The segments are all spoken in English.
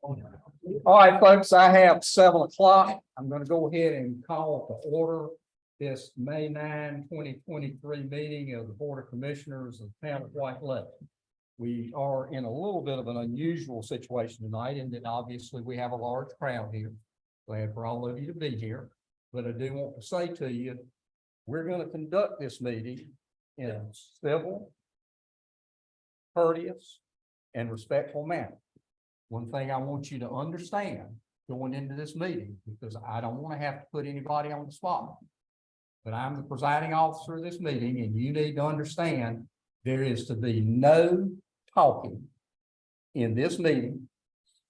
All right, folks, I have 7 o'clock. I'm going to go ahead and call to order this May 9, 2023 meeting of the Board of Commissioners of the Town of White Lake. We are in a little bit of an unusual situation tonight, in that obviously we have a large crowd here. Glad for all of you to be here, but I do want to say to you, we're going to conduct this meeting in a civil, courteous, and respectful manner. One thing I want you to understand going into this meeting, because I don't want to have to put anybody on the spot, but I'm the presiding officer of this meeting, and you need to understand there is to be no talking in this meeting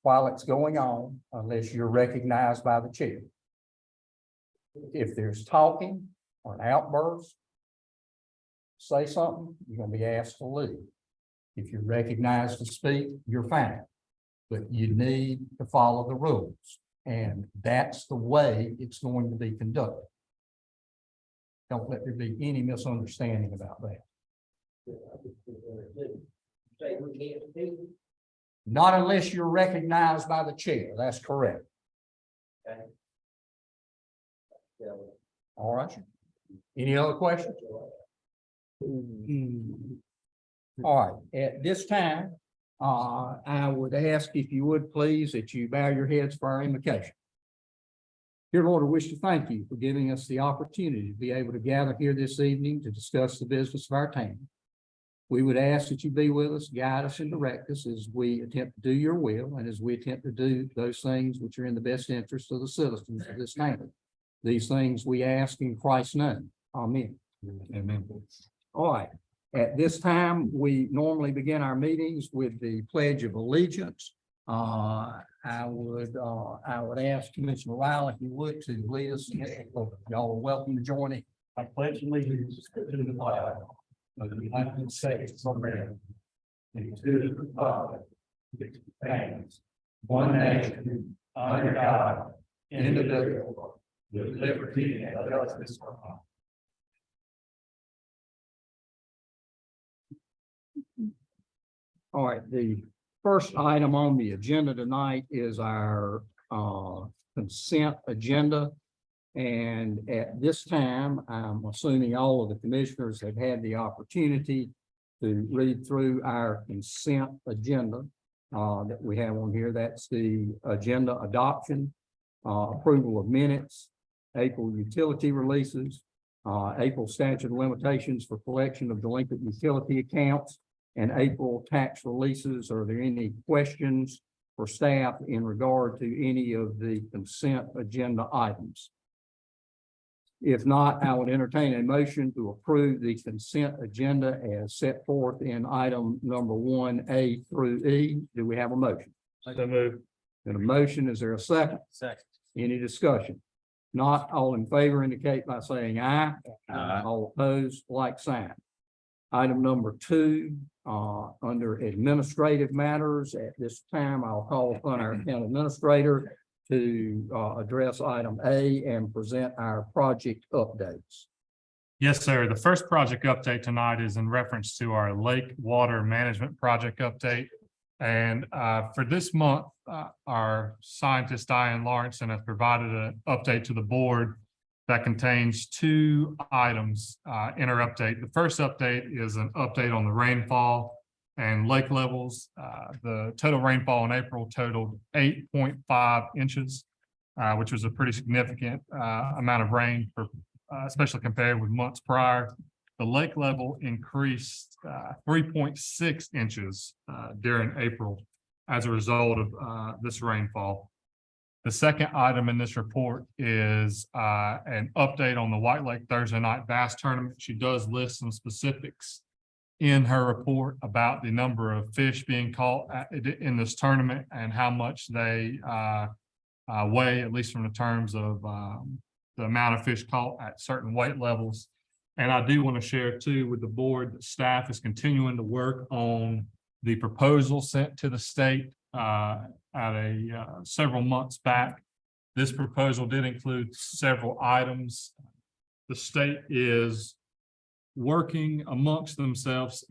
while it's going on unless you're recognized by the chair. If there's talking or an outburst, say something, you're going to be asked to leave. If you're recognized to speak, you're fine. But you need to follow the rules. And that's the way it's going to be conducted. Don't let there be any misunderstanding about that. Not unless you're recognized by the chair. That's correct. All right. Any other questions? All right. At this time, I would ask, if you would please, that you bow your heads for our invocation. Dear Lord, I wish to thank you for giving us the opportunity to be able to gather here this evening to discuss the business of our town. We would ask that you be with us, guide us, and direct us as we attempt to do your will and as we attempt to do those things which are in the best interest of the citizens of this town. These things we ask in Christ's name. Amen. Amen. All right. At this time, we normally begin our meetings with the Pledge of Allegiance. I would ask Commissioner Rowell, if you would, to lead us. Y'all are welcome to join in. I pledge allegiance to the flag of the United States of America and to the republic which stands one nation under God, indivisible, with liberty and justice for all. All right, the first item on the agenda tonight is our consent agenda. And at this time, I'm assuming all of the commissioners have had the opportunity to read through our consent agenda that we have on here. That's the agenda adoption, approval of minutes, April utility releases, April statute of limitations for collection of delinquent utility accounts, and April tax releases. Are there any questions for staff in regard to any of the consent agenda items? If not, I would entertain a motion to approve the consent agenda as set forth in item number 1A through E. Do we have a motion? So moved. And a motion, is there a second? Second. Any discussion? Not, all in favor indicate by saying aye. Aye. All opposed, like sign. Item number 2, under administrative matters. At this time, I'll call upon our town administrator to address item A and present our project updates. Yes, sir. The first project update tonight is in reference to our lake water management project update. And for this month, our scientist Diane Lawrenson has provided an update to the board that contains 2 items in our update. The first update is an update on the rainfall and lake levels. The total rainfall in April totaled 8.5 inches, which was a pretty significant amount of rain, for especially compared with months prior. The lake level increased 3.6 inches during April as a result of this rainfall. The second item in this report is an update on the White Lake Thursday night bass tournament. She does list some specifics in her report about the number of fish being caught in this tournament and how much they weigh, at least from the terms of the amount of fish caught at certain weight levels. And I do want to share too with the board that staff is continuing to work on the proposal sent to the state several months back. This proposal did include several items. The state is working amongst themselves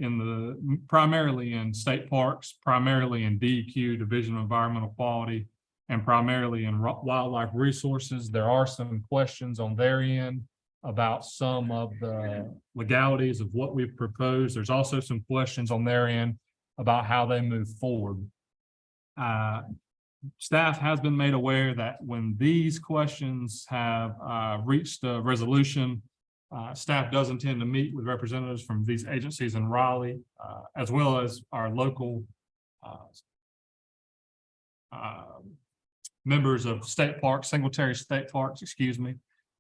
primarily in state parks, primarily in DEQ, Division of Environmental Quality, and primarily in wildlife resources. There are some questions on their end about some of the legalities of what we've proposed. There's also some questions on their end about how they move forward. Staff has been made aware that when these questions have reached a resolution, staff does intend to meet with representatives from these agencies in Raleigh, as well as our local members of state parks, Sanitary state parks, excuse me.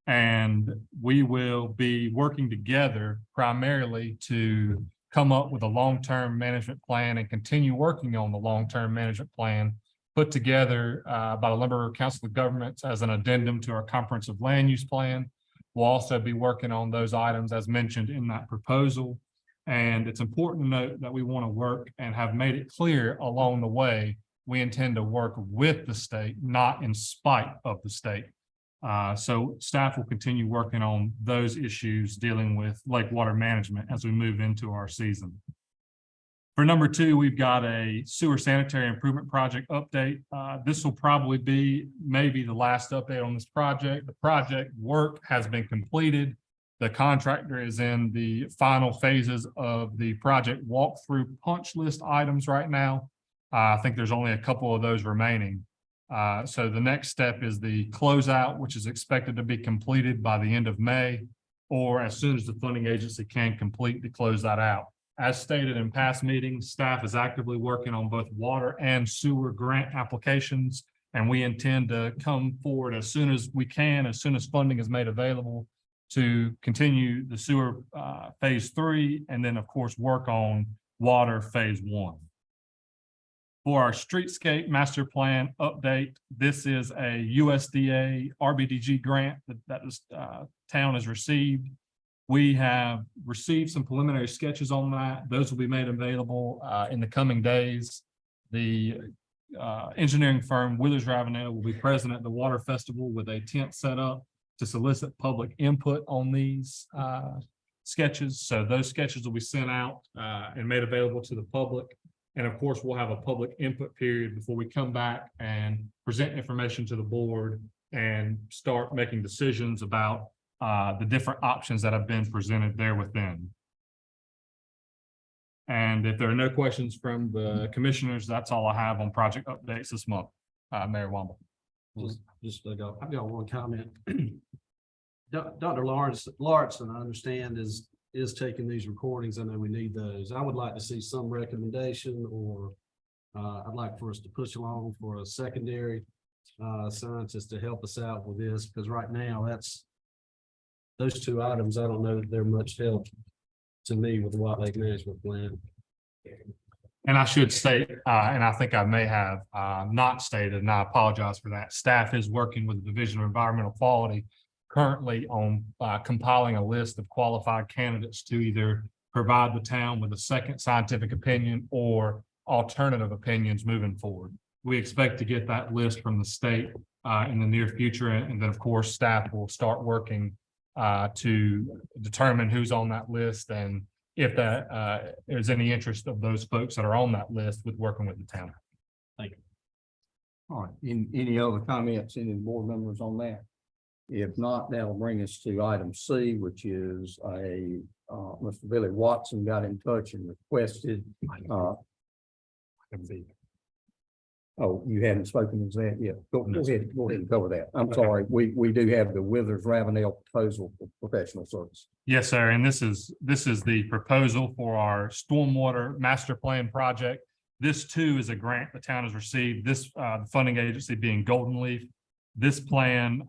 And we will be working together primarily to come up with a long-term management plan and continue working on the long-term management plan put together by the Lumber Council of Governments as an addendum to our comprehensive land use plan. We'll also be working on those items as mentioned in that proposal. And it's important to note that we want to work and have made it clear along the way, we intend to work with the state, not in spite of the state. So staff will continue working on those issues dealing with lake water management as we move into our season. For number 2, we've got a sewer sanitary improvement project update. This will probably be maybe the last update on this project. The project work has been completed. The contractor is in the final phases of the project walkthrough punch list items right now. I think there's only a couple of those remaining. So the next step is the closeout, which is expected to be completed by the end of May, or as soon as the funding agency can complete to close that out. As stated in past meetings, staff is actively working on both water and sewer grant applications, and we intend to come forward as soon as we can, as soon as funding is made available, to continue the sewer phase 3, and then of course work on water phase 1. For our streetscape master plan update, this is a USDA RBDG grant that this town has received. We have received some preliminary sketches on that. Those will be made available in the coming days. The engineering firm WithersRavenel will be present at the water festival with a tent set up to solicit public input on these sketches. So those sketches will be sent out and made available to the public. And of course, we'll have a public input period before we come back and present information to the board and start making decisions about the different options that have been presented there within. And if there are no questions from the commissioners, that's all I have on project updates this month. Mayor Womble. I've got one comment. Dr. Lawrenson, I understand, is taking these recordings. I know we need those. I would like to see some recommendation, or I'd like for us to push along for a secondary scientist to help us out with this, because right now those 2 items, I don't know that they're much help to me with the White Lake Management Plan. And I should state, and I think I may have not stated, and I apologize for that. Staff is working with the Division of Environmental Quality currently on compiling a list of qualified candidates to either provide the town with a second scientific opinion or alternative opinions moving forward. We expect to get that list from the state in the near future. And then of course, staff will start working to determine who's on that list and if there's any interest of those folks that are on that list with working with the town. Thank you. All right, any other comments, any board members on that? If not, that'll bring us to item C, which is Mr. Billy Watson got in touch and requested. Oh, you hadn't spoken as that yet. Go ahead and cover that. I'm sorry. We do have the WithersRavenel proposal for professional service. Yes, sir. And this is the proposal for our stormwater master plan project. This too is a grant the town has received. This the funding agency being Golden Leaf. This plan,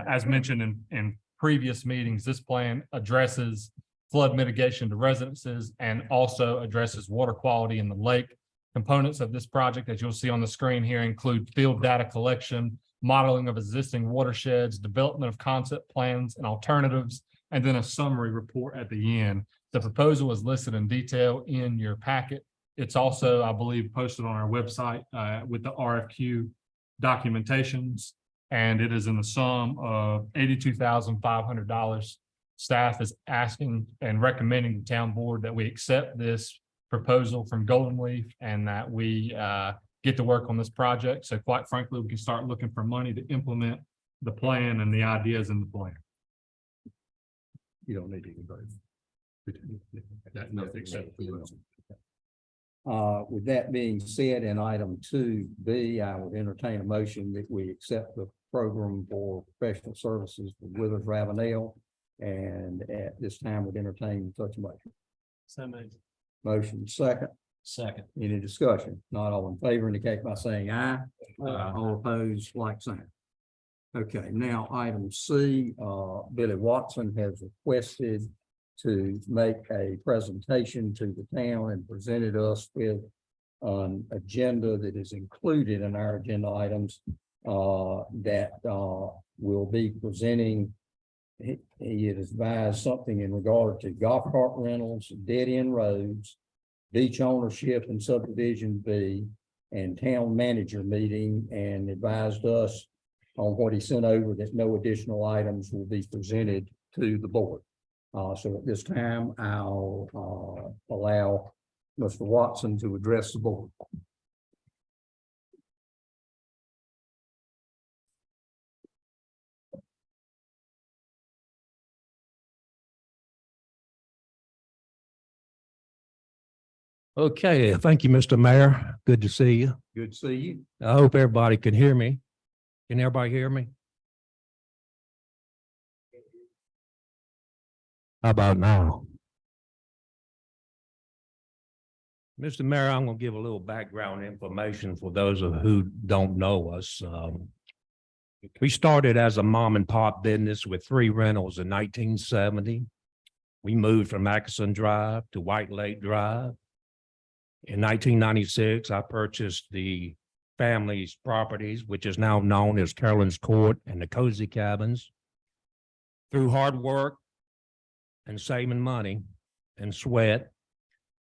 as mentioned in previous meetings, this plan addresses flood mitigation to residences and also addresses water quality in the lake. Components of this project, as you'll see on the screen here, include field data collection, modeling of existing watersheds, development of concept plans and alternatives, and then a summary report at the end. The proposal is listed in detail in your packet. It's also, I believe, posted on our website with the RFQ documentations, and it is in the sum of $82,500 staff is asking and recommending the town board that we accept this proposal from Golden Leaf and that we get to work on this project. So quite frankly, we can start looking for money to implement the plan and the ideas in the plan. You don't need to vote. Nothing except for those. With that being said, in item 2B, I would entertain a motion that we accept the program for professional services for WithersRavenel. And at this time would entertain such a motion. So moved. Motion second. Second. Any discussion? Not all in favor indicate by saying aye. Aye. All opposed, like sign. Okay, now item C, Billy Watson has requested to make a presentation to the town and presented us with an agenda that is included in our agenda items that will be presenting. He has advised something in regard to golf cart rentals, dead end roads, beach ownership and subdivision B, and town manager meeting, and advised us on what he sent over that no additional items will be presented to the board. So at this time, I'll allow Mr. Watson to address the board. Okay, thank you, Mr. Mayor. Good to see you. Good to see you. I hope everybody can hear me. Can everybody hear me? How about now? Mr. Mayor, I'm gonna give a little background information for those of who don't know us. We started as a mom and pop business with 3 rentals in 1970. We moved from Atkinson Drive to White Lake Drive. In 1996, I purchased the family's properties, which is now known as Carolyn's Court and the Cozy Cabins. Through hard work and saving money and sweat,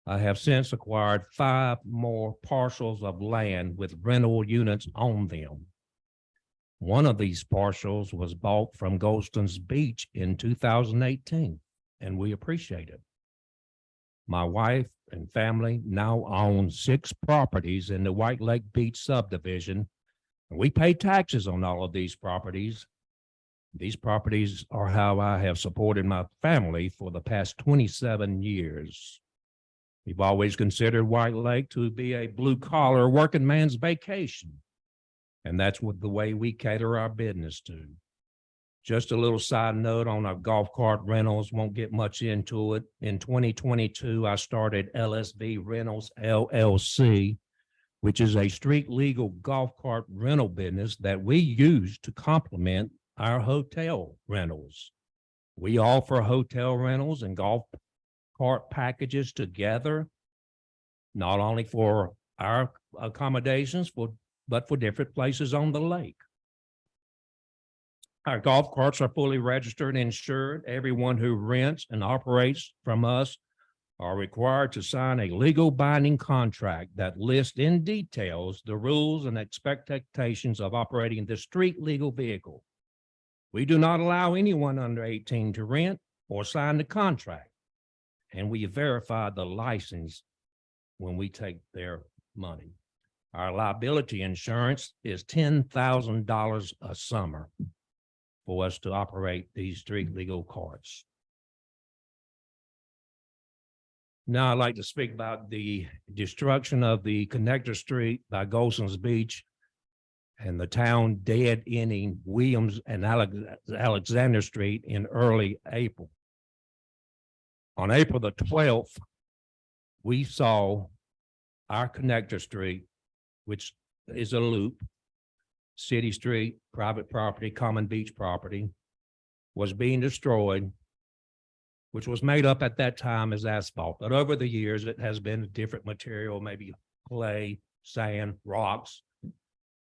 I have since acquired 5 more parcels of land with rental units on them. One of these parcels was bought from Goldston's Beach in 2018, and we appreciate it. My wife and family now own 6 properties in the White Lake Beach subdivision, and we pay taxes on all of these properties. These properties are how I have supported my family for the past 27 years. We've always considered White Lake to be a blue-collar working man's vacation, and that's what the way we cater our business to. Just a little side note on our golf cart rentals, won't get much into it. In 2022, I started LSV Rentals LLC, which is a street legal golf cart rental business that we use to complement our hotel rentals. We offer hotel rentals and golf cart packages together, not only for our accommodations, but for different places on the lake. Our golf carts are fully registered and insured. Everyone who rents and operates from us are required to sign a legal binding contract that lists in details the rules and expectations of operating the street legal vehicle. We do not allow anyone under 18 to rent or sign the contract, and we verify the license when we take their money. Our liability insurance is $10,000 a summer for us to operate these street legal carts. Now I'd like to speak about the destruction of the connector street by Goldston's Beach and the town dead ending Williams and Alexander Street in early April. On April the 12th, we saw our connector street, which is a loop, city street, private property, common beach property, was being destroyed, which was made up at that time as asphalt. But over the years, it has been a different material, maybe clay, sand, rocks.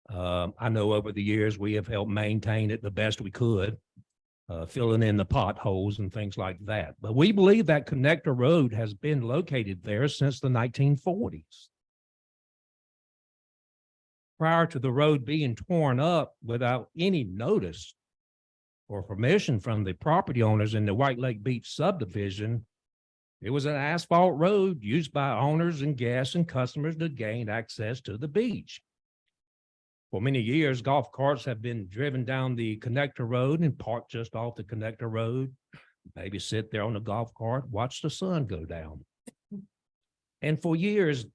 I know over the years, we have helped maintain it the best we could, filling in the potholes and things like that. But we believe that connector road has been located there since the 1940s. Prior to the road being torn up without any notice, for permission from the property owners in the White Lake Beach subdivision. It was an asphalt road used by owners and guests and customers to gain access to the beach. For many years, golf carts have been driven down the connector road and parked just off the connector road. Maybe sit there on the golf cart, watch the sun go down. And for years,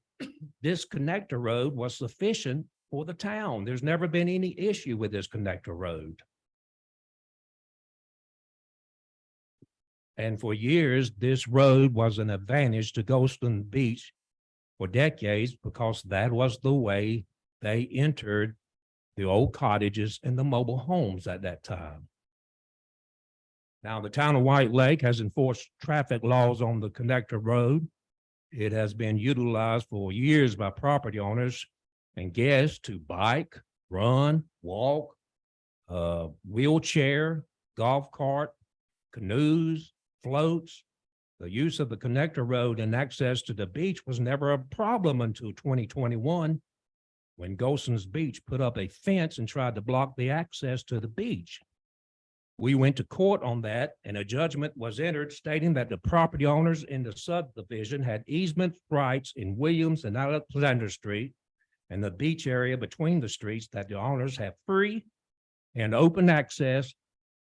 this connector road was sufficient for the town. There's never been any issue with this connector road. And for years, this road was an advantage to Goldston Beach for decades because that was the way they entered the old cottages and the mobile homes at that time. Now, the town of White Lake has enforced traffic laws on the connector road. It has been utilized for years by property owners and guests to bike, run, walk, wheelchair, golf cart, canoes, floats. The use of the connector road and access to the beach was never a problem until 2021, when Goldston's Beach put up a fence and tried to block the access to the beach. We went to court on that, and a judgment was entered stating that the property owners in the subdivision had easement rights in Williams and Alexander Street and the beach area between the streets, that the owners have free and open access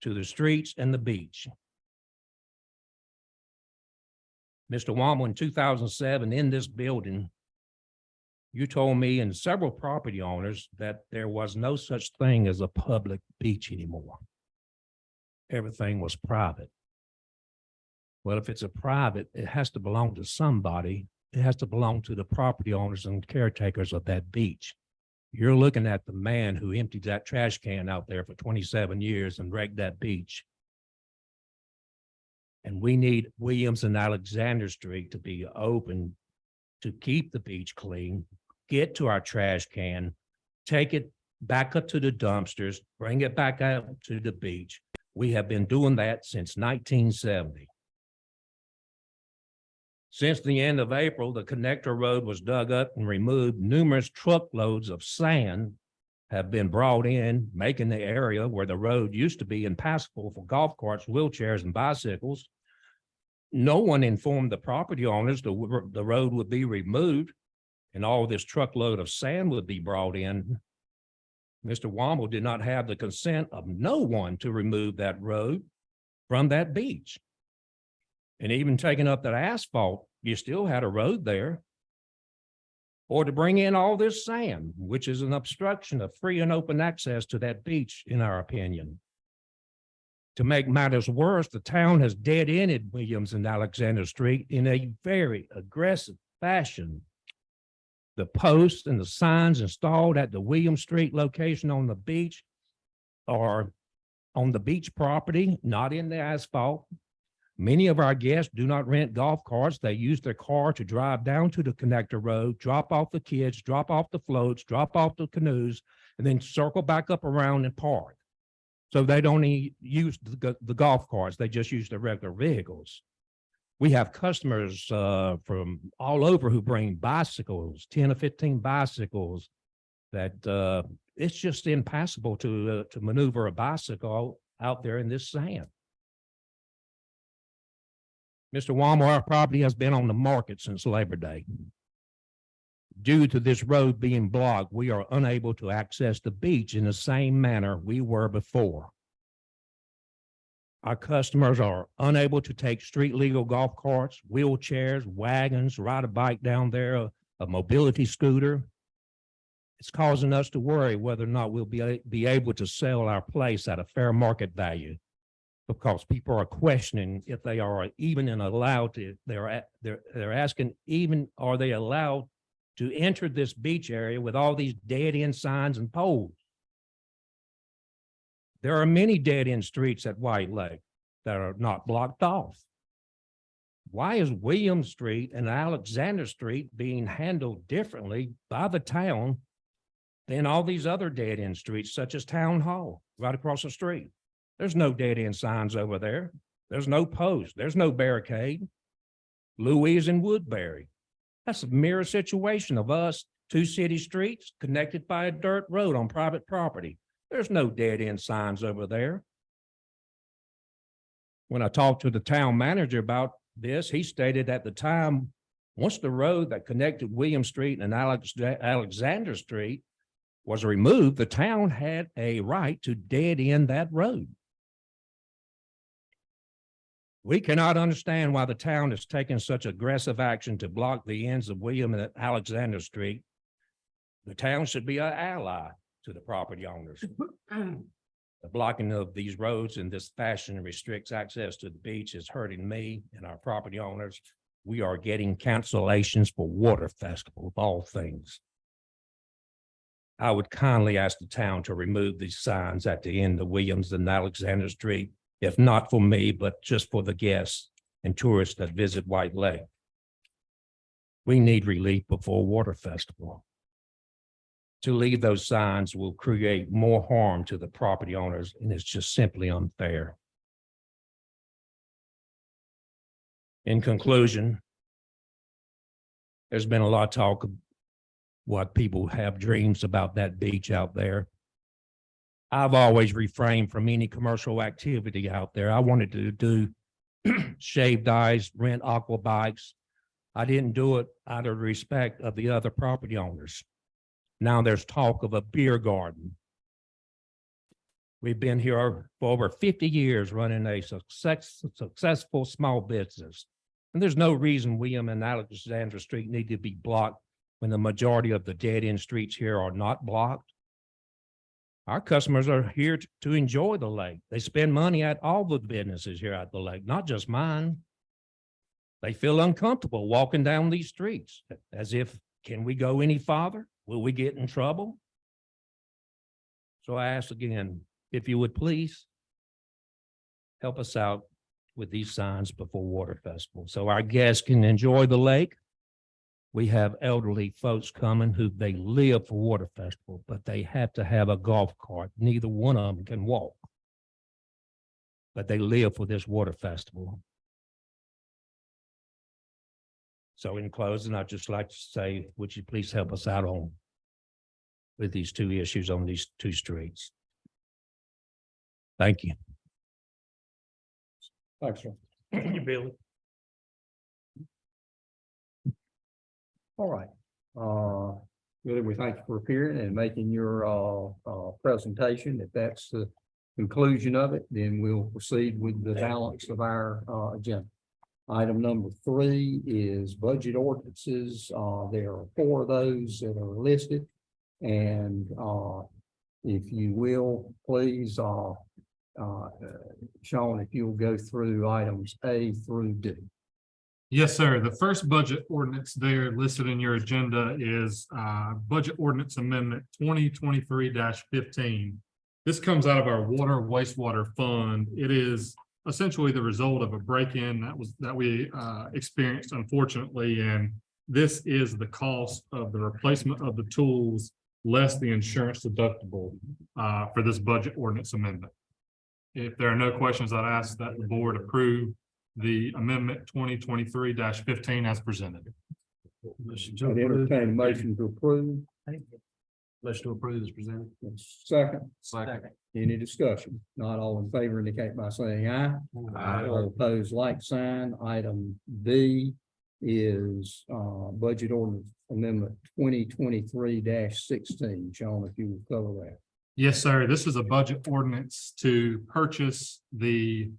to the streets and the beach. Mr. Womble, in 2007, in this building, you told me and several property owners that there was no such thing as a public beach anymore. Everything was private. Well, if it's a private, it has to belong to somebody. It has to belong to the property owners and caretakers of that beach. You're looking at the man who emptied that trash can out there for 27 years and wrecked that beach. And we need Williams and Alexander Street to be open to keep the beach clean, get to our trash can, take it back up to the dumpsters, bring it back out to the beach. We have been doing that since 1970. Since the end of April, the connector road was dug up and removed. Numerous truckloads of sand have been brought in, making the area where the road used to be impassable for golf carts, wheelchairs, and bicycles. No one informed the property owners the road would be removed and all this truckload of sand would be brought in. Mr. Womble did not have the consent of no one to remove that road from that beach. And even taking up that asphalt, you still had a road there. Or to bring in all this sand, which is an obstruction of free and open access to that beach, in our opinion. To make matters worse, the town has dead-ended Williams and Alexander Street in a very aggressive fashion. The posts and the signs installed at the Williams Street location on the beach are on the beach property, not in the asphalt. Many of our guests do not rent golf carts. They use their car to drive down to the connector road, drop off the kids, drop off the floats, drop off the canoes, and then circle back up around and park. So they don't use the golf carts. They just use their regular vehicles. We have customers from all over who bring bicycles, 10 or 15 bicycles, that it's just impassable to maneuver a bicycle out there in this sand. Mr. Womble, our property has been on the market since Labor Day. Due to this road being blocked, we are unable to access the beach in the same manner we were before. Our customers are unable to take street legal golf carts, wheelchairs, wagons, ride a bike down there, a mobility scooter. It's causing us to worry whether or not we'll be able to sell our place at a fair market value, because people are questioning if they are even allowed to. They're asking, even are they allowed to enter this beach area with all these dead-end signs and poles? There are many dead-end streets at White Lake that are not blocked off. Why is William Street and Alexander Street being handled differently by the town than all these other dead-end streets, such as Town Hall, right across the street? There's no dead-end signs over there. There's no post. There's no barricade. Louise and Woodbury. That's a mirror situation of us, two city streets connected by a dirt road on private property. There's no dead-end signs over there. When I talked to the town manager about this, he stated at the time, once the road that connected William Street and Alexander Street was removed, the town had a right to dead end that road. We cannot understand why the town is taking such aggressive action to block the ends of William and Alexander Street. The town should be an ally to the property owners. The blocking of these roads in this fashion restricts access to the beach is hurting me and our property owners. We are getting cancellations for water festival of all things. I would kindly ask the town to remove these signs at the end of Williams and Alexander Street, if not for me, but just for the guests and tourists that visit White Lake. We need relief before water festival. To leave those signs will create more harm to the property owners, and it's just simply unfair. In conclusion, there's been a lot of talk of what people have dreams about that beach out there. I've always refrained from any commercial activity out there. I wanted to do shaved ice, rent aqua bikes. I didn't do it out of respect of the other property owners. Now there's talk of a beer garden. We've been here for over 50 years running a successful small business. And there's no reason William and Alexander Street need to be blocked when the majority of the dead end streets here are not blocked. Our customers are here to enjoy the lake. They spend money at all the businesses here at the lake, not just mine. They feel uncomfortable walking down these streets as if, can we go any farther? Will we get in trouble? So I ask again, if you would please help us out with these signs before Water Festival so our guests can enjoy the lake. We have elderly folks coming who they live for Water Festival, but they have to have a golf cart. Neither one of them can walk, but they live for this Water Festival. So in closing, I'd just like to say, would you please help us out on with these two issues on these two streets? Thank you. Thanks, sir. Thank you, Billy. All right. Really, we thank you for appearing and making your presentation. If that's the conclusion of it, then we'll proceed with the balance of our agenda. Item number 3 is budget ordinances. There are 4 of those that are listed. And if you will, please, Sean, if you'll go through items A through D. Yes, sir. The first budget ordinance there listed in your agenda is Budget Ordinance Amendment 2023-15. This comes out of our water wastewater fund. It is essentially the result of a break-in that we experienced, unfortunately, and this is the cost of the replacement of the tools less the insurance deductible for this budget ordinance amendment. If there are no questions, I'd ask that the board approve the amendment 2023-15 as presented. I'd entertain a motion to approve. Motion to approve is presented. Second. Second. Any discussion? Not all in favor indicate by saying aye. All opposed, like sign. Item B is budget ordinance amendment 2023-16. Sean, if you will cover that. Yes, sir. This is a budget ordinance to purchase 3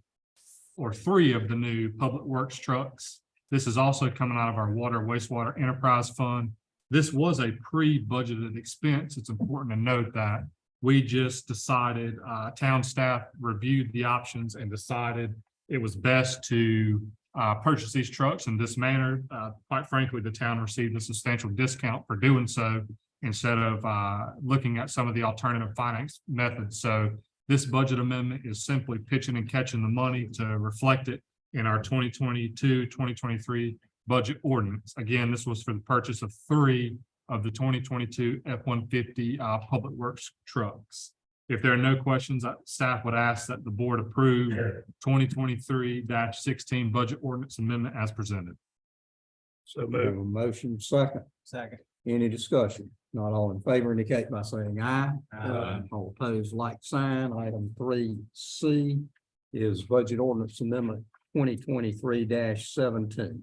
of the new public works trucks. This is also coming out of our water wastewater enterprise fund. This was a pre-budgeted expense. It's important to note that we just decided, town staff reviewed the options and decided it was best to purchase these trucks in this manner. Quite frankly, the town received a substantial discount for doing so instead of looking at some of the alternative finance methods. So this budget amendment is simply pitching and catching the money to reflect it in our 2022-2023 budget ordinance. Again, this was for the purchase of 3 of the 2022 F-150 public works trucks. If there are no questions, staff would ask that the board approve 2023-16 budget ordinance amendment as presented. So motion second. Second. Any discussion? Not all in favor indicate by saying aye. All opposed, like sign. Item 3C is Budget Ordinance Amendment 2023-17.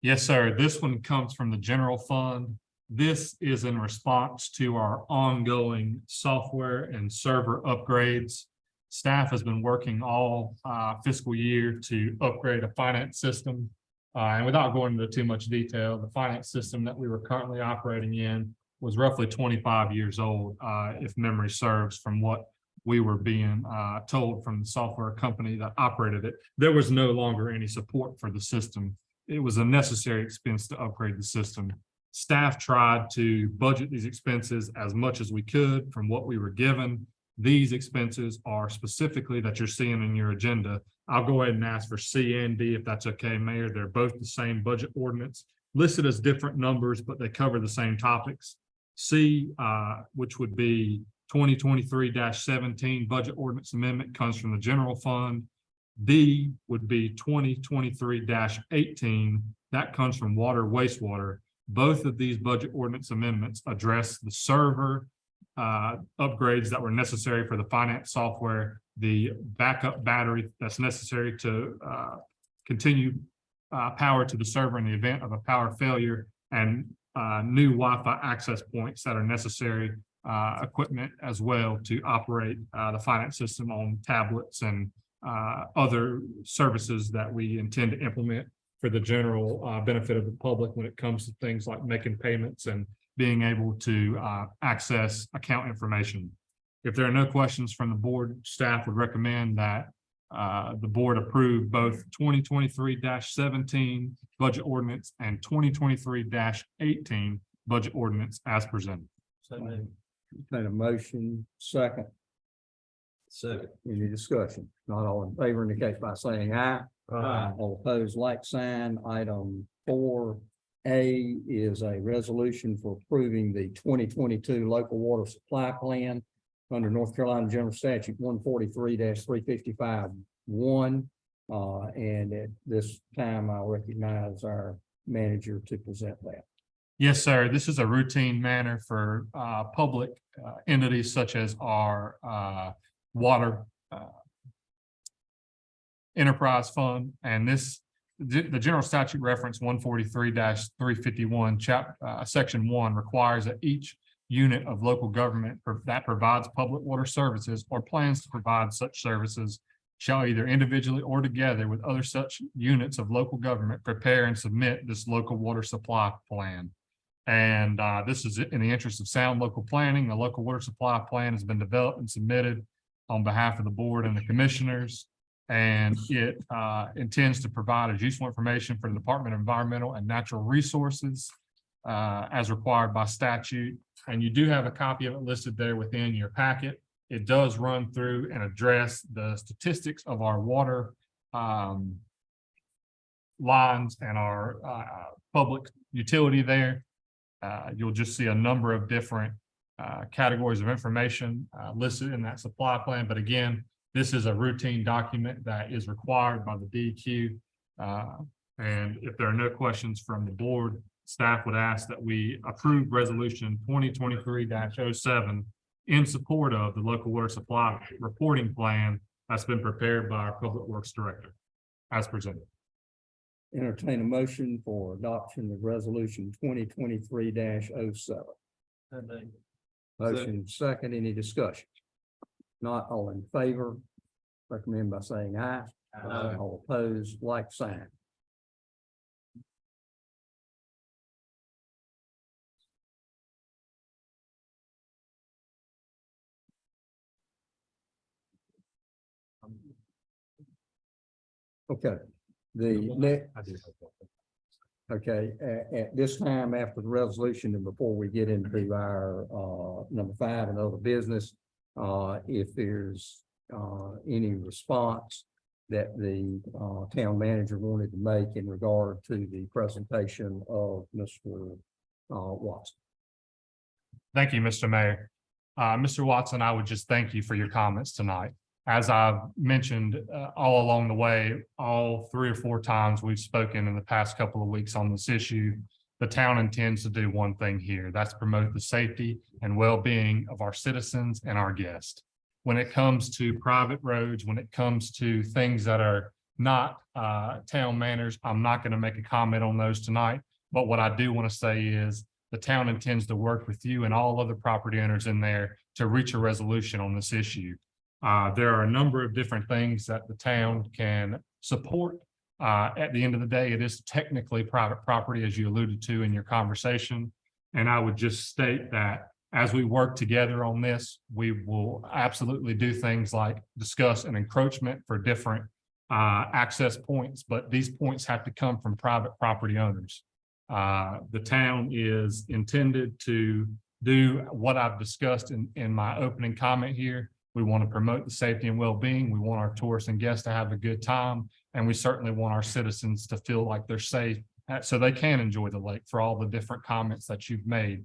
Yes, sir. This one comes from the general fund. This is in response to our ongoing software and server upgrades. Staff has been working all fiscal year to upgrade a finance system. And without going into too much detail, the finance system that we were currently operating in was roughly 25 years old, if memory serves, from what we were being told from the software company that operated it. There was no longer any support for the system. It was a necessary expense to upgrade the system. Staff tried to budget these expenses as much as we could from what we were given. These expenses are specifically that you're seeing in your agenda. I'll go ahead and ask for C and D if that's okay, Mayor. They're both the same budget ordinance, listed as different numbers, but they cover the same topics. C, which would be 2023-17 budget ordinance amendment, comes from the general fund. D would be 2023-18. That comes from water wastewater. Both of these budget ordinance amendments address the server upgrades that were necessary for the finance software, the backup battery that's necessary to continue power to the server in the event of a power failure, and new Wi-Fi access points that are necessary equipment as well to operate the finance system on tablets and other services that we intend to implement for the general benefit of the public when it comes to things like making payments and being able to access account information. If there are no questions from the board, staff would recommend that the board approve both 2023-17 budget ordinance and 2023-18 budget ordinance as presented. Entertain a motion, second. Second. Any discussion? Not all in favor indicate by saying aye. Aye. All opposed, like sign. Item 4A is a resolution for approving the 2022 local water supply plan under North Carolina General Statute 143-355-1. And at this time, I'll recognize our manager to present that. Yes, sir. This is a routine manner for public entities such as our water enterprise fund. And this, the general statute reference 143-351, section 1 requires that each unit of local government that provides public water services or plans to provide such services shall either individually or together with other such units of local government prepare and submit this local water supply plan. And this is in the interest of sound local planning. The local water supply plan has been developed and submitted on behalf of the board and the commissioners. And it intends to provide as useful information for the Department of Environmental and Natural Resources as required by statute. And you do have a copy of it listed there within your packet. It does run through and address the statistics of our water lines and our public utility there. You'll just see a number of different categories of information listed in that supply plan. But again, this is a routine document that is required by the DEQ. And if there are no questions from the board, staff would ask that we approve resolution 2023-07 in support of the local water supply reporting plan that's been prepared by our Public Works Director as presented. Entertain a motion for adoption of resolution 2023-07. Motion second, any discussion? Not all in favor, recommend by saying aye. Aye. All opposed, like sign. Okay, the next. Okay, at this time, after the resolution and before we get into our number 5 and other business, if there's any response that the town manager wanted to make in regard to the presentation of Mr. Watson. Thank you, Mr. Mayor. Mr. Watson, I would just thank you for your comments tonight. As I've mentioned all along the way, all 3 or 4 times we've spoken in the past couple of weeks on this issue, the town intends to do one thing here. That's promote the safety and well-being of our citizens and our guests. when it comes to private roads, when it comes to things that are not town manners, I'm not going to make a comment on those tonight. But what I do want to say is the town intends to work with you and all other property owners in there to reach a resolution on this issue. There are a number of different things that the town can support. At the end of the day, it is technically private property, as you alluded to in your conversation. And I would just state that as we work together on this, we will absolutely do things like discuss an encroachment for different access points, but these points have to come from private property owners. The town is intended to do what I've discussed in my opening comment here. We want to promote the safety and well-being. We want our tourists and guests to have a good time. And we certainly want our citizens to feel like they're safe so they can enjoy the lake for all the different comments that you've made.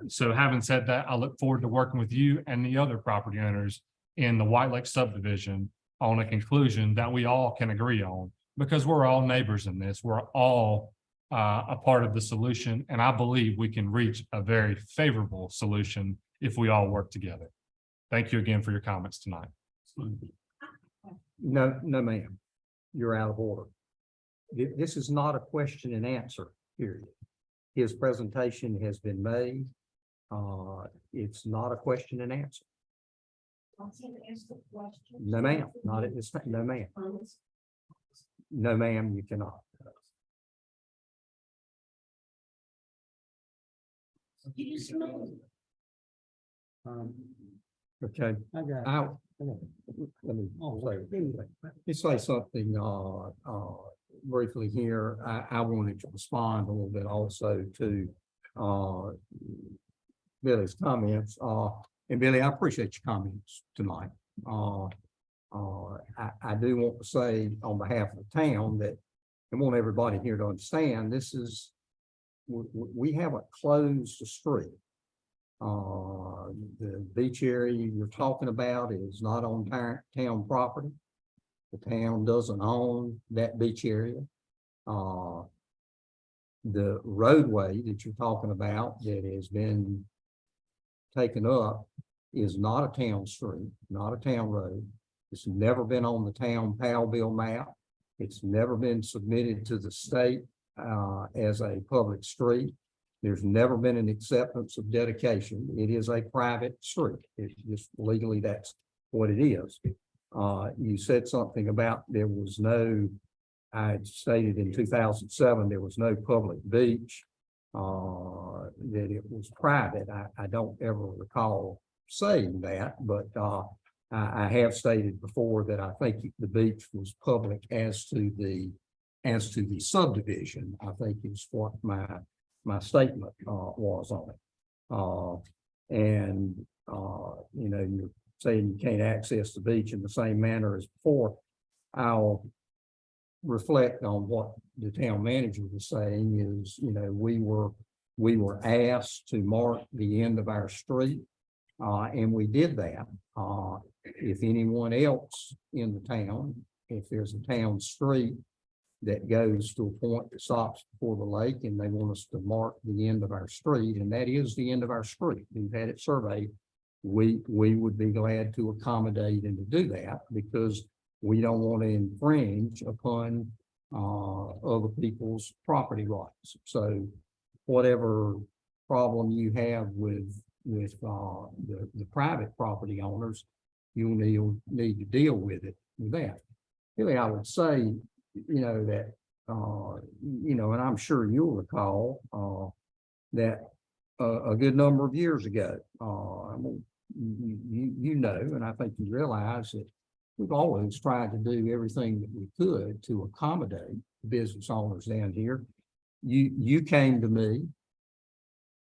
So having said that, I look forward to working with you and the other property owners in the White Lake subdivision on a conclusion that we all can agree on, because we're all neighbors in this. We're all a part of the solution. And I believe we can reach a very favorable solution if we all work together. Thank you again for your comments tonight. No, ma'am. You're out of order. This is not a question and answer, period. His presentation has been made. It's not a question and answer. No, ma'am, not at this time. No, ma'am. No, ma'am, you cannot. Okay. Let me say something briefly here. I wanted to respond a little bit also to Billy's comments. And Billy, I appreciate your comments tonight. I do want to say on behalf of the town that I want everybody here to understand this is, we haven't closed the street. The beach area you're talking about is not on town property. The town doesn't own that beach area. The roadway that you're talking about that has been taken up is not a town street, not a town road. It's never been on the town TOWL bill map. It's never been submitted to the state as a public street. There's never been an acceptance of dedication. It is a private street. It's just legally, that's what it is. You said something about there was no, I had stated in 2007, there was no public beach, that it was private. I don't ever recall saying that, but I have stated before that I think the beach was public as to the subdivision, I think is what my statement was on it. You know, you're saying you can't access the beach in the same manner as before. I'll reflect on what the town manager was saying is, you know, we were asked to mark the end of our street, and we did that. If anyone else in the town, if there's a town street that goes to a point that stops before the lake and they want us to mark the end of our street, and that is the end of our street, we've had it surveyed, we would be glad to accommodate and to do that, because we don't want to infringe upon other people's property rights. So whatever problem you have with the private property owners, you'll need to deal with it with that. Really, I would say, you know, that, you know, and I'm sure you'll recall that a good number of years ago, you know, and I think you realize that we've always tried to do everything that we could to accommodate business owners down here. You came to me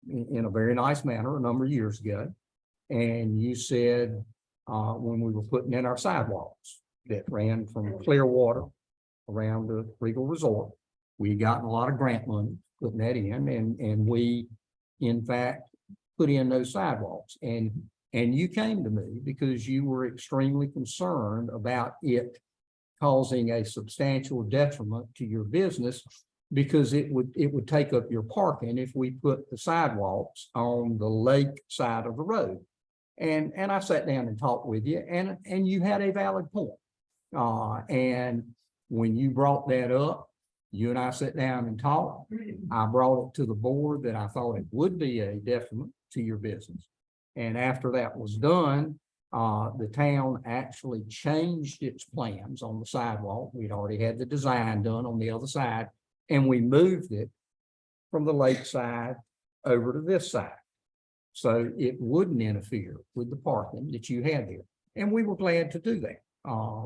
in a very nice manner a number of years ago, and you said when we were putting in our sidewalks that ran from Clearwater around the Regal Resort, we had gotten a lot of grant money putting that in, and we in fact put in those sidewalks, and you came to me because you were extremely concerned about it causing a substantial detriment to your business, because it would take up your parking if we put the sidewalks on the lake side of the road. And I sat down and talked with you, and you had a valid point. And when you brought that up, you and I sat down and talked. I brought it to the board that I thought it would be a detriment to your business. And after that was done, the town actually changed its plans on the sidewalk. We'd already had the design done on the other side, and we moved it from the lakeside over to this side. So it wouldn't interfere with the parking that you had there. And we were glad to do that.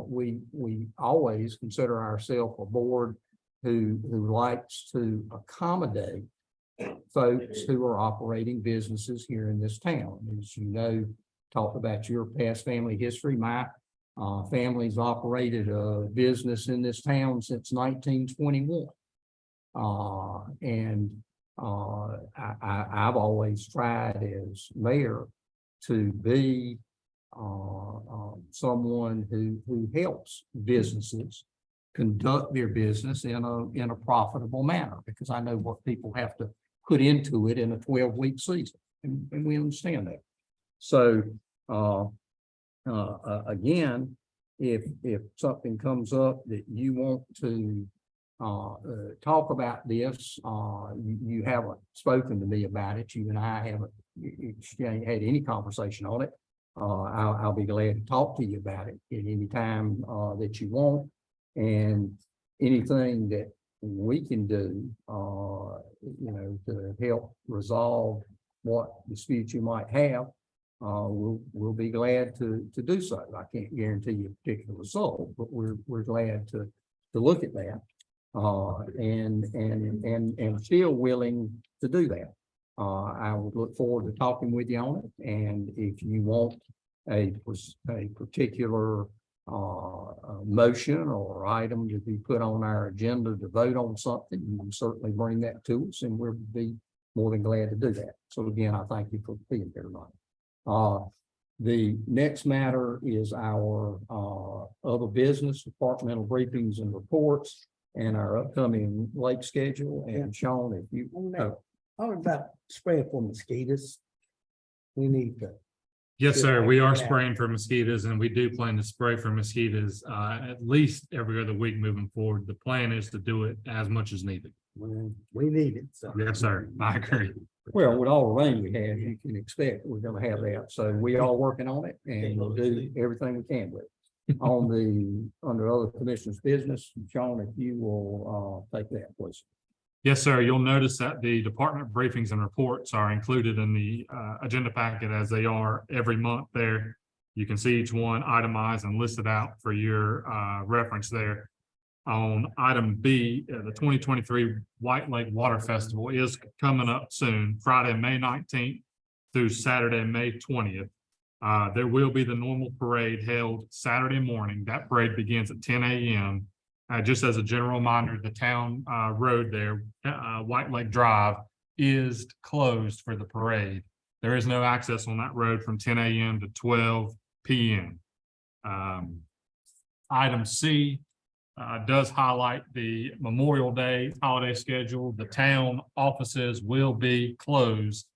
We always consider ourselves a board who likes to accommodate folks who are operating businesses here in this town. As you know, talk about your past family history. My family's operated a business in this town since 1921. I've always tried as mayor to be someone who helps businesses conduct their business in a profitable manner, because I know what people have to put into it in a 12-week season, and we understand that. So again, if something comes up that you want to talk about this, you haven't spoken to me about it. You and I haven't had any conversation on it. I'll be glad to talk to you about it at any time that you want, and anything that we can do, to help resolve what disputes you might have. We'll be glad to do so. I can't guarantee you a particular result, but we're glad to look at that. And still willing to do that. I would look forward to talking with you on it. And if you want a particular motion or item to be put on our agenda to vote on something, you can certainly bring that to us, and we'll be more than glad to do that. So again, I thank you for being here tonight. The next matter is our other business, departmental briefings and reports, and our upcoming lake schedule. And Sean, if you How about spraying for mosquitoes? We need to. Yes, sir. We are spraying for mosquitoes, and we do plan to spray for mosquitoes at least every other week moving forward. The plan is to do it as much as needed. We need it. So. Yes, sir. I agree. well, with all the rain we have, you can expect we're going to have that. So we are working on it, and we'll do everything we can with it. Under other commissioners' business, Sean, if you will take that, please. Yes, sir. You'll notice that the department briefings and reports are included in the agenda packet as they are every month there. You can see each one itemized and listed out for your reference there. On item B, the 2023 White Lake Water Festival is coming up soon, Friday, May 19th through Saturday, May 20th. There will be the normal parade held Saturday morning. That parade begins at 10 a.m. Just as a general reminder, the town road there, White Lake Drive, is closed for the parade. There is no access on that road from 10 a.m. to 12 p.m. Item C does highlight the Memorial Day holiday schedule. The town offices will be closed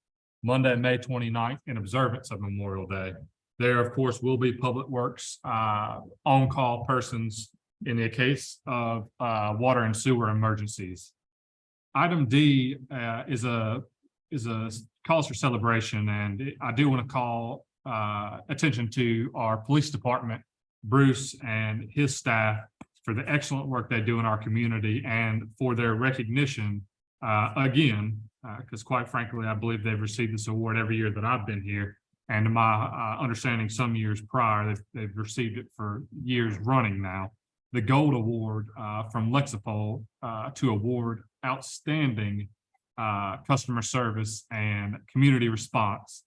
Monday, May 29th in observance of Memorial Day. There, of course, will be Public Works on-call persons in the case of water and sewer emergencies. Item D is a cause for celebration, and I do want to call attention to our police department, Bruce and his staff, for the excellent work they do in our community and for their recognition again, because quite frankly, I believe they've received this award every year that I've been here. And to my understanding, some years prior, they've received it for years running now. The Gold Award from Lexipol to award outstanding customer service and community response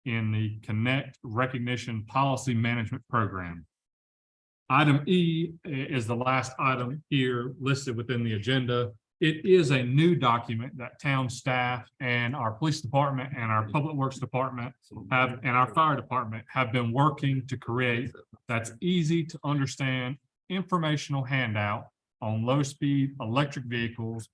in the Connect Recognition Policy Management Program. Item E is the last item here listed within the agenda. It is a new document that town staff and our police department and our public works department and our fire department have been working to create. That's easy to understand informational handout on low-speed electric vehicles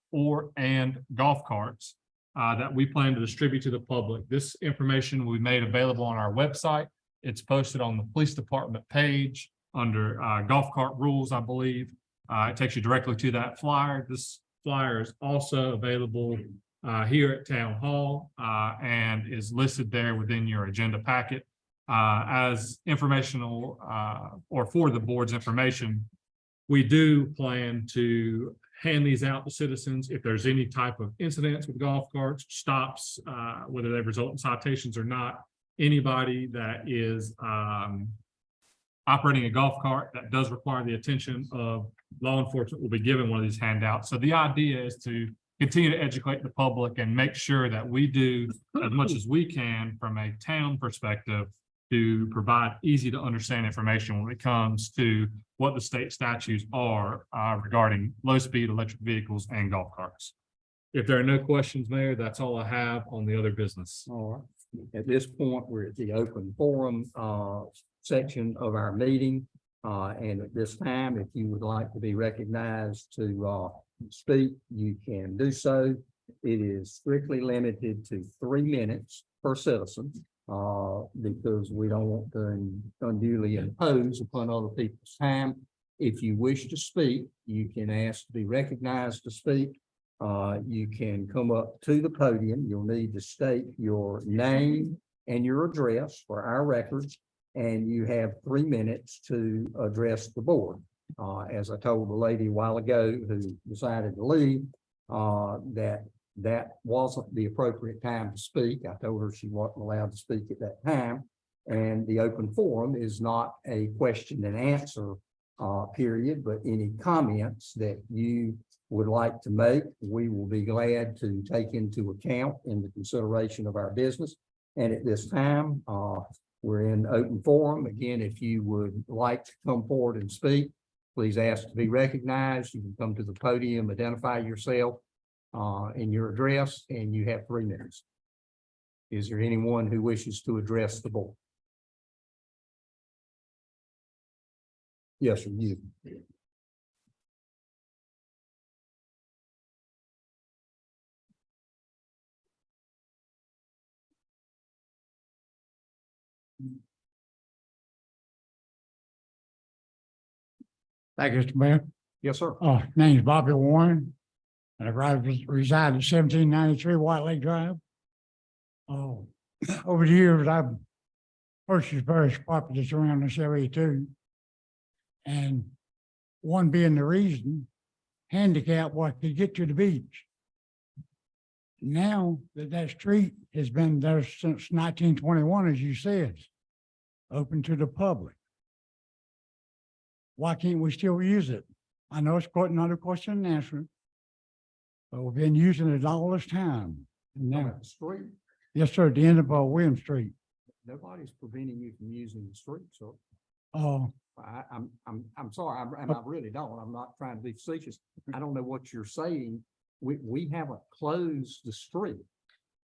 and golf carts that we plan to distribute to the public. This information will be made available on our website It's posted on the police department page under golf cart rules, I believe. It takes you directly to that flyer. This flyer is also available here at Town Hall and is listed there within your agenda packet as informational or for the board's information. We do plan to hand these out to citizens if there's any type of incidents with golf carts, stops, whether they result in citations or not. Anybody that is operating a golf cart that does require the attention of law enforcement will be given one of these handouts. So the idea is to continue to educate the public and make sure that we do as much as we can from a town perspective to provide easy to understand information when it comes to what the state statutes are regarding low-speed electric vehicles and golf carts. If there are no questions, Mayor, that's all I have on the other business. All right. At this point, we're at the open forum section of our meeting. And at this time, if you would like to be recognized to speak, you can do so. It is strictly limited to 3 minutes per citizen because we don't want to unduly impose upon other people's time. If you wish to speak, you can ask to be recognized to speak. You can come up to the podium. You'll need to state your name and your address for our records, and you have 3 minutes to address the board. As I told the lady a while ago who decided to leave, that wasn't the appropriate time to speak. I told her she wasn't allowed to speak at that time. And the open forum is not a question and answer period, but any comments that you would like to make, we will be glad to take into account in the consideration of our business. And at this time, we're in open forum. Again, if you would like to come forward and speak, please ask to be recognized. You can come to the podium, identify yourself and your address, and you have 3 minutes. Is there anyone who wishes to address the board? Yes, sir, you. Thank you, Mr. Mayor. Yes, sir. Name is Bobby Warren, and I reside at 1793 White Lake Drive. Over the years, I've purchased various properties around this area too. And one being the reason, handicap was to get to the beach. Now that street has been there since 1921, as you said, open to the public. Why can't we still use it? I know it's quite another question and answer, but we've been using it all this time. And now, The street, yes, sir, at the end of William Street. nobody's preventing you from using the street, so Oh, I'm sorry, I really don't. I'm not trying to be facetious. I don't know what you're saying. We haven't closed the street.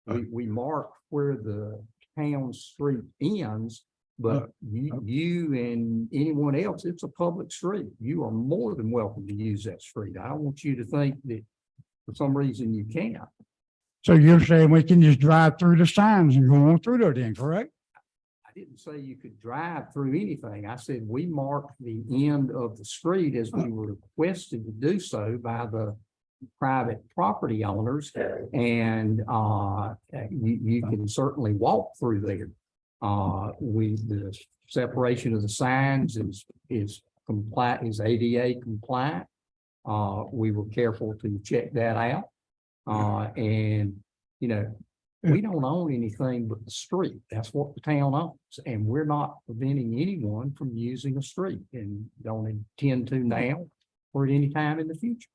We mark where the town street ends, but you and anyone else, it's a public street. You are more than welcome to use that street. I don't want you to think that for some reason you can't. so you're saying we can just drive through the signs and go on through there then, correct? I didn't say you could drive through anything. I said we marked the end of the street as we were requested to do so by the private property owners, and you can certainly walk through there. The separation of the signs is compliant, is ADA compliant. We were careful to check that out. And you know, we don't own anything but the street. That's what the town owns, and we're not preventing anyone from using a street, and don't intend to now or at any time in the future.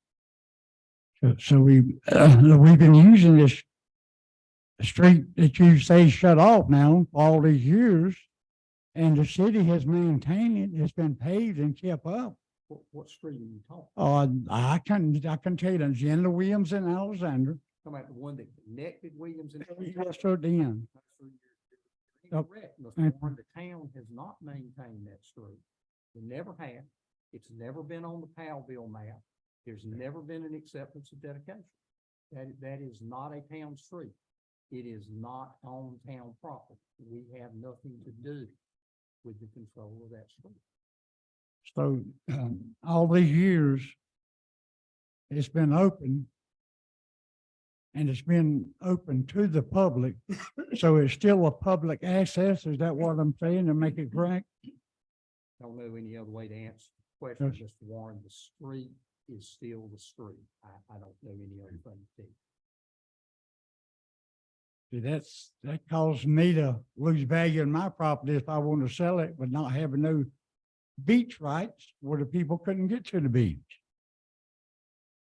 So we've been using this street that you say shut off now all these years, and the city has maintained it. It's been paved and kept up. What street are you talking? I can tell you that it's in the Williams and Alexander. Talking about the one that connected Williams and. Yes, sir, at the end. Yep. Correct. The town has not maintained that street. It never have. It's never been on the TOWL map. There's never been an acceptance of dedication. That is not a town street. It is not on town property. We have nothing to do with the control of that street. So, all these years, it's been open. And it's been open to the public, so it's still a public access, is that what I'm saying, to make it correct? Don't know any other way to answer the question, Yes. Mr. Warren. The street is still the street. I don't know any other thing to do. See, that caused me to lose value in my property if I want to sell it, but not having no beach rights where the people couldn't get to the beach.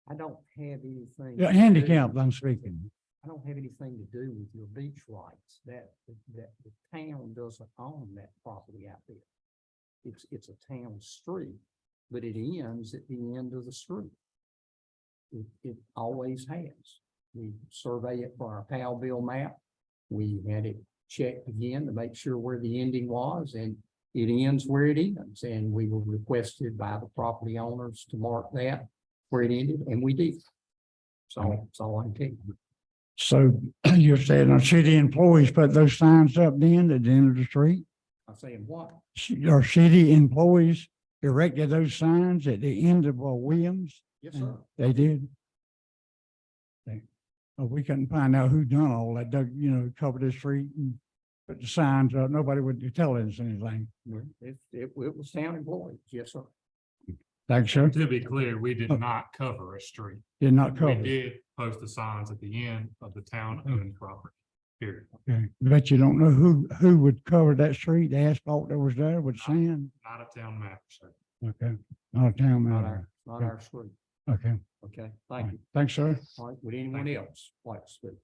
I don't have anything. Yeah, to do- handicapped, I'm speaking. I don't have anything to do with your beach rights. That the town doesn't own that property out there. It's a town street, but it ends at the end of the street. It always has. We survey it for our TOWL bill map. We had it checked again to make sure where the ending was, and it ends where it ends. And we were requested by the property owners to mark that where it ended, and we did. So that's all I can tell you. So you're saying our city employees put those signs up then at the end of the street? I'm saying what? Our city employees erected those signs at the end of Williams? Yes, sir. They did. We couldn't find out who done all that, covered the street and put the signs up. Nobody would tell us anything. Well, it was town employees. Yes, sir. Thanks, sir. To be clear, we did not cover a street. Did not We cover. did post the signs at the end of the town-owned property, period. Okay, but you don't know who would cover that street, the asphalt that was there with sand? Not a town matter, sir. Okay, not a town Not matter. our street. Okay, Okay, thank you. thanks, sir. All right, would anyone else like to speak?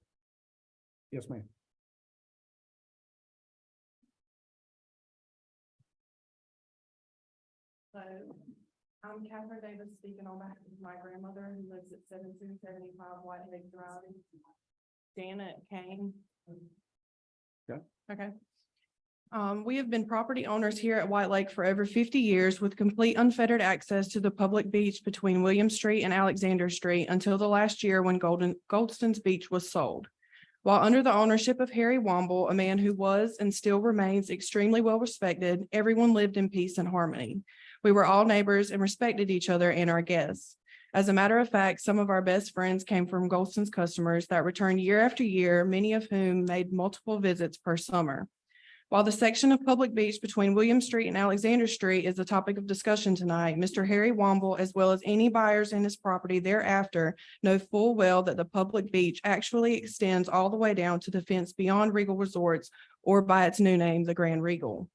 Yes, ma'am. So I'm Catherine Davis speaking on behalf of my grandmother who lives at 1775 Whitehead Drive. Janet Kane. Okay. Okay. We have been property owners here at White Lake for over 50 years with complete unfettered access to the public beach between William Street and Alexander Street until the last year when Goldston's beach was sold. While under the ownership of Harry Womble, a man who was and still remains extremely well respected, everyone lived in peace and harmony. We were all neighbors and respected each other and our guests. As a matter of fact, some of our best friends came from Goldston's customers that returned year after year, many of whom made multiple visits per summer. While the section of public beach between William Street and Alexander Street is the topic of discussion tonight, Mr. Harry Womble, as well as any buyers in his property thereafter, know full well that the public beach actually extends all the way down to the fence beyond Regal Resorts, or by its new name, the Grand Regal.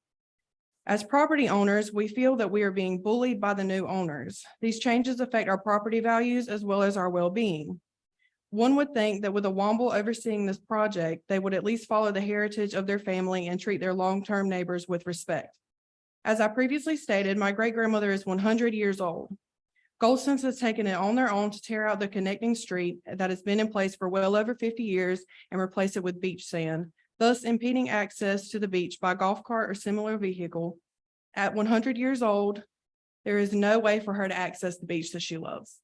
As property owners, we feel that we are being bullied by the new owners. These changes affect our property values as well as our well-being. One would think that with a Womble overseeing this project, they would at least follow the heritage of their family and treat their long-term neighbors with respect. As I previously stated, my great-grandmother is 100 years old. Goldston's has taken it on their own to tear out the connecting street that has been in place for well over 50 years and replace it with beach sand, thus impeding access to the beach by golf cart or similar vehicle. At 100 years old, there is no way for her to access the beach that she loves.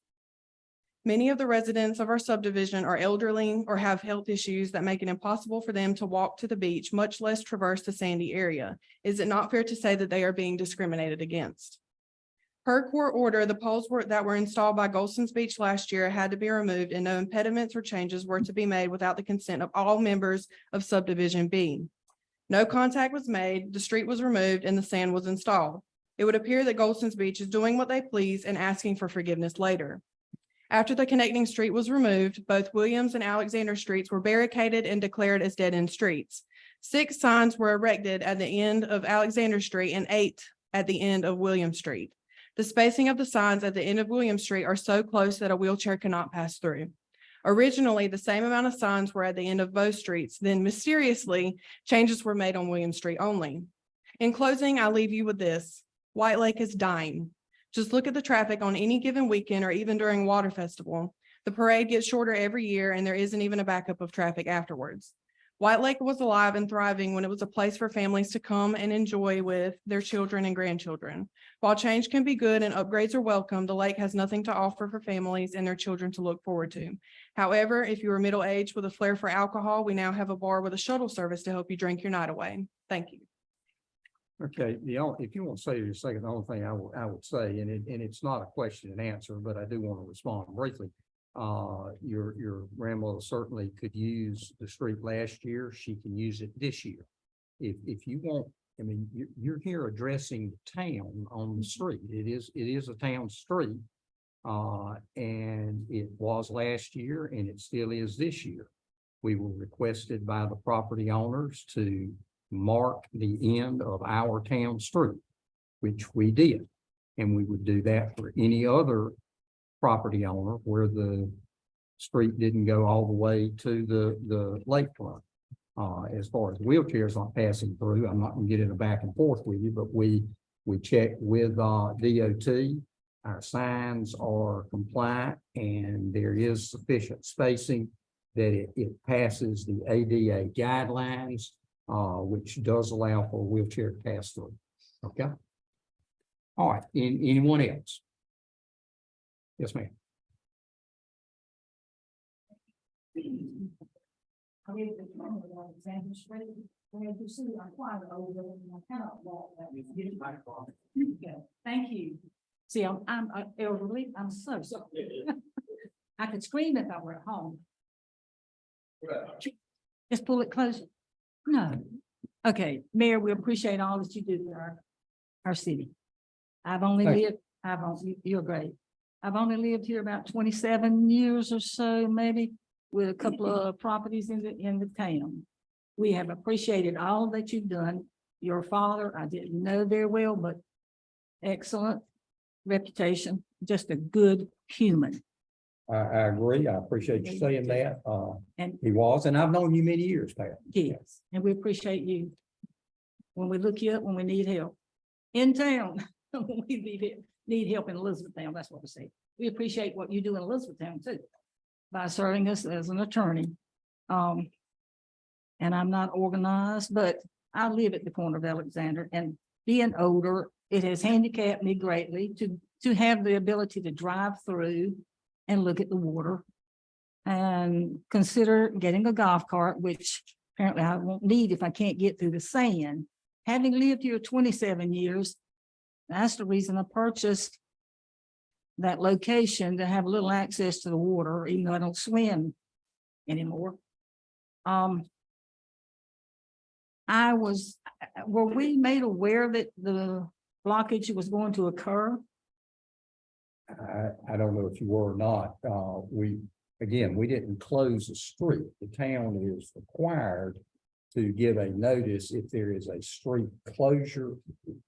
Many of the residents of our subdivision are elderly or have health issues that make it impossible for them to walk to the beach, much less traverse the sandy area. Is it not fair to say that they are being discriminated against? Per court order, the poles that were installed by Goldston's Beach last year had to be removed and no impediments or changes were to be made without the consent of all members of Subdivision B. No contact was made, the street was removed, and the sand was installed. It would appear that Goldston's Beach is doing what they please and asking for forgiveness later. After the connecting street was removed, both Williams and Alexander Streets were barricaded and declared as dead-end streets. 6 signs were erected at the end of Alexander Street and 8 at the end of William Street. The spacing of the signs at the end of William Street are so close that a wheelchair cannot pass through. Originally, the same amount of signs were at the end of both streets. Then mysteriously, changes were made on William Street only. In closing, I leave you with this. White Lake is dying. Just look at the traffic on any given weekend or even during Water Festival. The parade gets shorter every year and there isn't even a backup of traffic afterwards. White Lake was alive and thriving when it was a place for families to come and enjoy with their children and grandchildren. While change can be good and upgrades are welcome, the lake has nothing to offer for families and their children to look forward to. However, if you are middle-aged with a flair for alcohol, we now have a bar with a shuttle service to help you drink your night away. Thank you. Okay, if you want to say it a second, the only thing I would say, and it's not a question and answer, but I do want to respond briefly. Your grandmother certainly could use the street last year. She can use it this year. If you want, I mean, you're here addressing the town on the street. It is a town street. And it was last year and it still is this year. We were requested by the property owners to mark the end of our town street, which we did. And we would do that for any other property owner where the street didn't go all the way to the lakefront. As far as wheelchairs not passing through, I'm not gonna get in a back and forth with you, but we checked with DOT. Our signs are compliant and there is sufficient spacing that it passes the ADA guidelines, which does allow for a wheelchair to pass through. Okay. All right. Anyone else? Yes, ma'am. I live in Alexander Street, where you see I'm quite old, and I cannot walk that. Thank you. See, I'm elderly, I'm so sorry. I could scream if I were at home. Just pull it closer. No. Okay, Mayor, we appreciate all that you do for our city. I've only Thank lived, you're great. I've only lived here about 27 years or so, maybe, with a couple of properties in the town. We have appreciated all that you've done. Your father, I didn't know very well, but excellent reputation, just a good human. I agree. I appreciate you saying that. And He was, and I've known you many years, Pat. yes, and we appreciate you. When we look you up, when we need help in town, when we need help in Elizabethtown, that's what we say. We appreciate what you do in Elizabethtown too, by serving us as an attorney. And I'm not organized, but I live at the corner of Alexander, and being older, it has handicapped me greatly to have the ability to drive through and look at the water and consider getting a golf cart, which apparently I won't need if I can't get through the sand. Having lived here 27 years, that's the reason I purchased that location, to have a little access to the water, even though I don't swim anymore. Were we made aware that the blockage was going to occur? I don't know if you were or not. We didn't close the street. The town is required to give a notice if there is a street closure.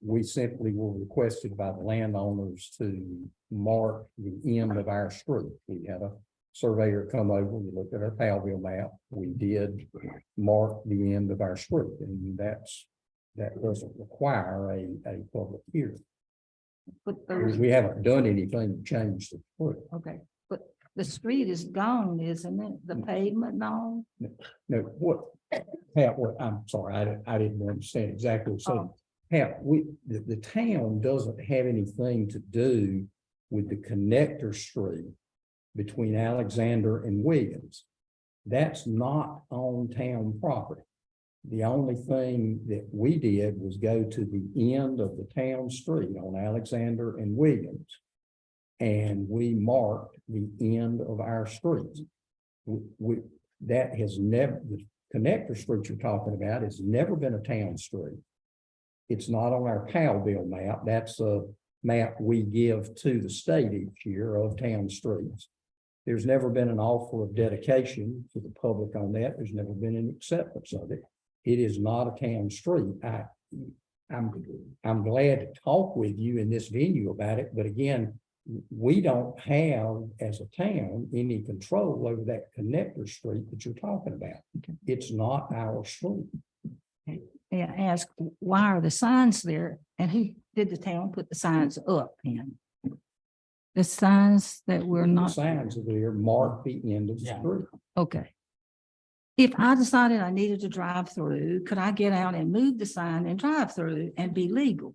We simply were requested by the landowners to mark the end of our street. We had a surveyor come over, we looked at our TOWL map. We did mark the end of our street, and that doesn't require a public hearing. But We haven't done anything to change the street. okay, but the street is gone, isn't it? The pavement and all? No, Pat, I'm sorry, I didn't understand exactly what you're saying. Pat, the town doesn't have anything to do with the connector street between Alexander and Williams. That's not on town property. The only thing that we did was go to the end of the town street on Alexander and Williams. And we marked the end of our streets. That has never, the connector street you're talking about has never been a town street. It's not on our TOWL map. That's a map we give to the state each year of town streets. There's never been an offer of dedication to the public on that. There's never been an acceptance of it. It is not a town street. I'm glad to talk with you in this venue about it, but again, we don't have, as a town, any control over that connector street that you're talking about. Okay. It's not our street. Yeah, ask, why are the signs there? And who did the town put the signs up in? The signs that were The not, signs are there, mark the end of the street. okay. If I decided I needed to drive through, could I get out and move the sign and drive through and be legal?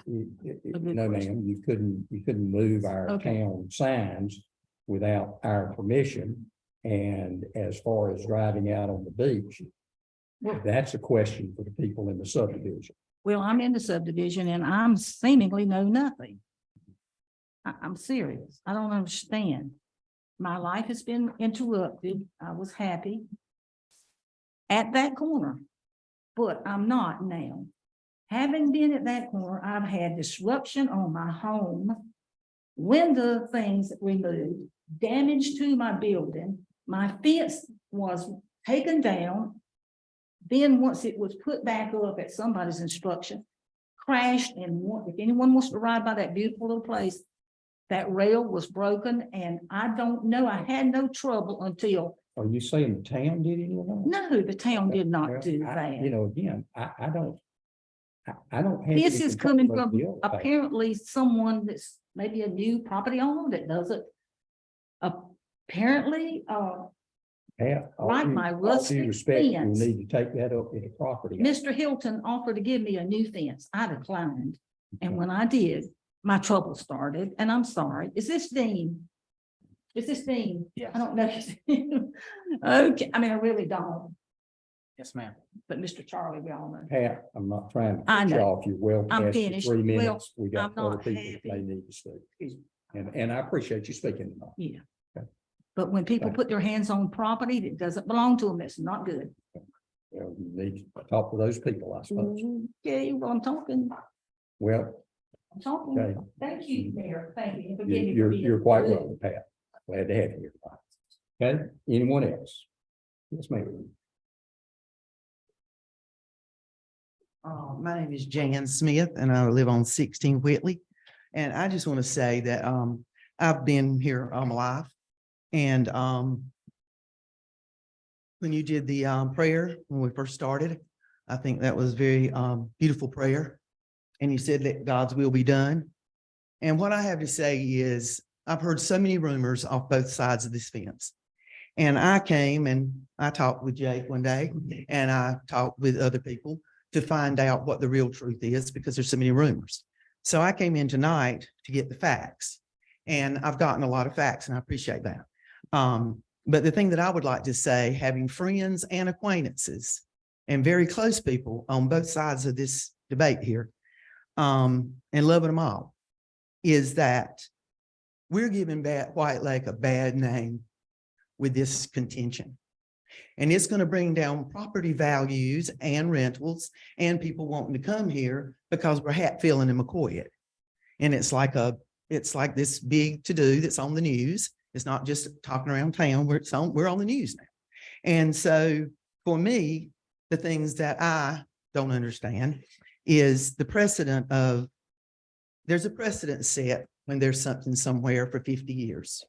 No, ma'am, you couldn't move our Okay. town signs without our permission. And as far as driving out on the beach, that's a question for the people in the subdivision. Well, I'm in the subdivision and I'm seemingly know nothing. I'm serious. I don't understand. My life has been interrupted. I was happy at that corner, but I'm not now. Having been at that corner, I've had disruption on my home, window things removed, damage to my building. My fence was taken down. Then once it was put back up at somebody's instruction, crashed, and if anyone wants to ride by that beautiful little place, that rail was broken, and I don't know, I had no trouble until, Are you saying the town did any of that? no, the town did Well, not do I- that. You know, again, I don't. I don't have. This any is control coming over from the other side. apparently someone that's maybe a new property owner that doesn't apparently, Pat, all like due- my all due rustic respect, you fence. need to take that up with the property. owner. Mr. Hilton offered to give me a new fence. I declined. And when I did, my trouble started, and I'm sorry. Is this Dean? Is this Dean? Yes. I don't know. Okay, I mean, I really don't, Yes, ma'am. but Mr. Charlie, we all know. Pat, I'm not trying to I cut you know. off. You're well I'm past your finished. 3 Well, minutes. We got I'm not other people that may happy. need to speak. And I appreciate you speaking tonight. Yeah. Okay. But when people Thank put their hands on property that doesn't belong to them, it's not good. Well, you need to talk to those people, I suppose. Okay, well, I'm talking. Well, Okay. Thank you, Mayor. Thank you. Forgive me for you're being quite rude. welcome, Pat. Glad to have you here. Okay, anyone else? Yes, ma'am. My name is Jan Smith and I live on 16 Whitley. And I just want to say that I've been here all my life. And when you did the prayer, when we first started, I think that was very beautiful prayer. And you said that God's will be done. And what I have to say is I've heard so many rumors off both sides of this fence. And I came and I talked with Jake one day and I talked with other people to find out what the real truth is because there's so many rumors. So I came in tonight to get the facts, and I've gotten a lot of facts and I appreciate that. But the thing that I would like to say, having friends and acquaintances and very close people on both sides of this debate here, and loving them all, is that we're giving White Lake a bad name with this contention. And it's going to bring down property values and rentals and people wanting to come here because we're Hatfield and McCoy. And it's like this big to-do that's on the news. It's not just talking around town, we're on the news now. And so for me, the things that I don't understand is the precedent of, there's a precedent set when there's something somewhere for 50 years.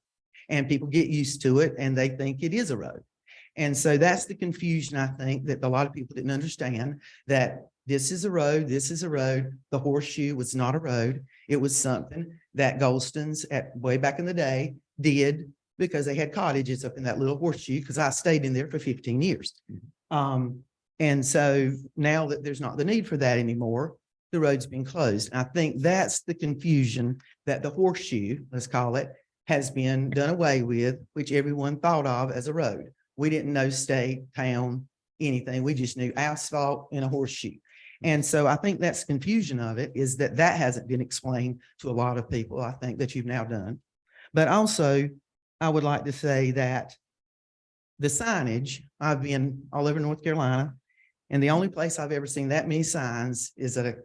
And people get used to it and they think it is a road. And so that's the confusion, I think, that a lot of people didn't understand, that this is a road, this is a road. The horseshoe was not a road. It was something that Goldston's way back in the day did because they had cottages up in that little horseshoe, because I stayed in there for 15 years. And so now that there's not the need for that anymore, the road's been closed. I think that's the confusion, that the horseshoe, let's call it, has been done away with, which everyone thought of as a road. We didn't know state, town, anything. We just knew asphalt and a horseshoe. And so I think that's confusion of it, is that hasn't been explained to a lot of people, I think, that you've now done. But also, I would like to say that the signage, I've been all over North Carolina, and the only place I've ever seen that many signs is at a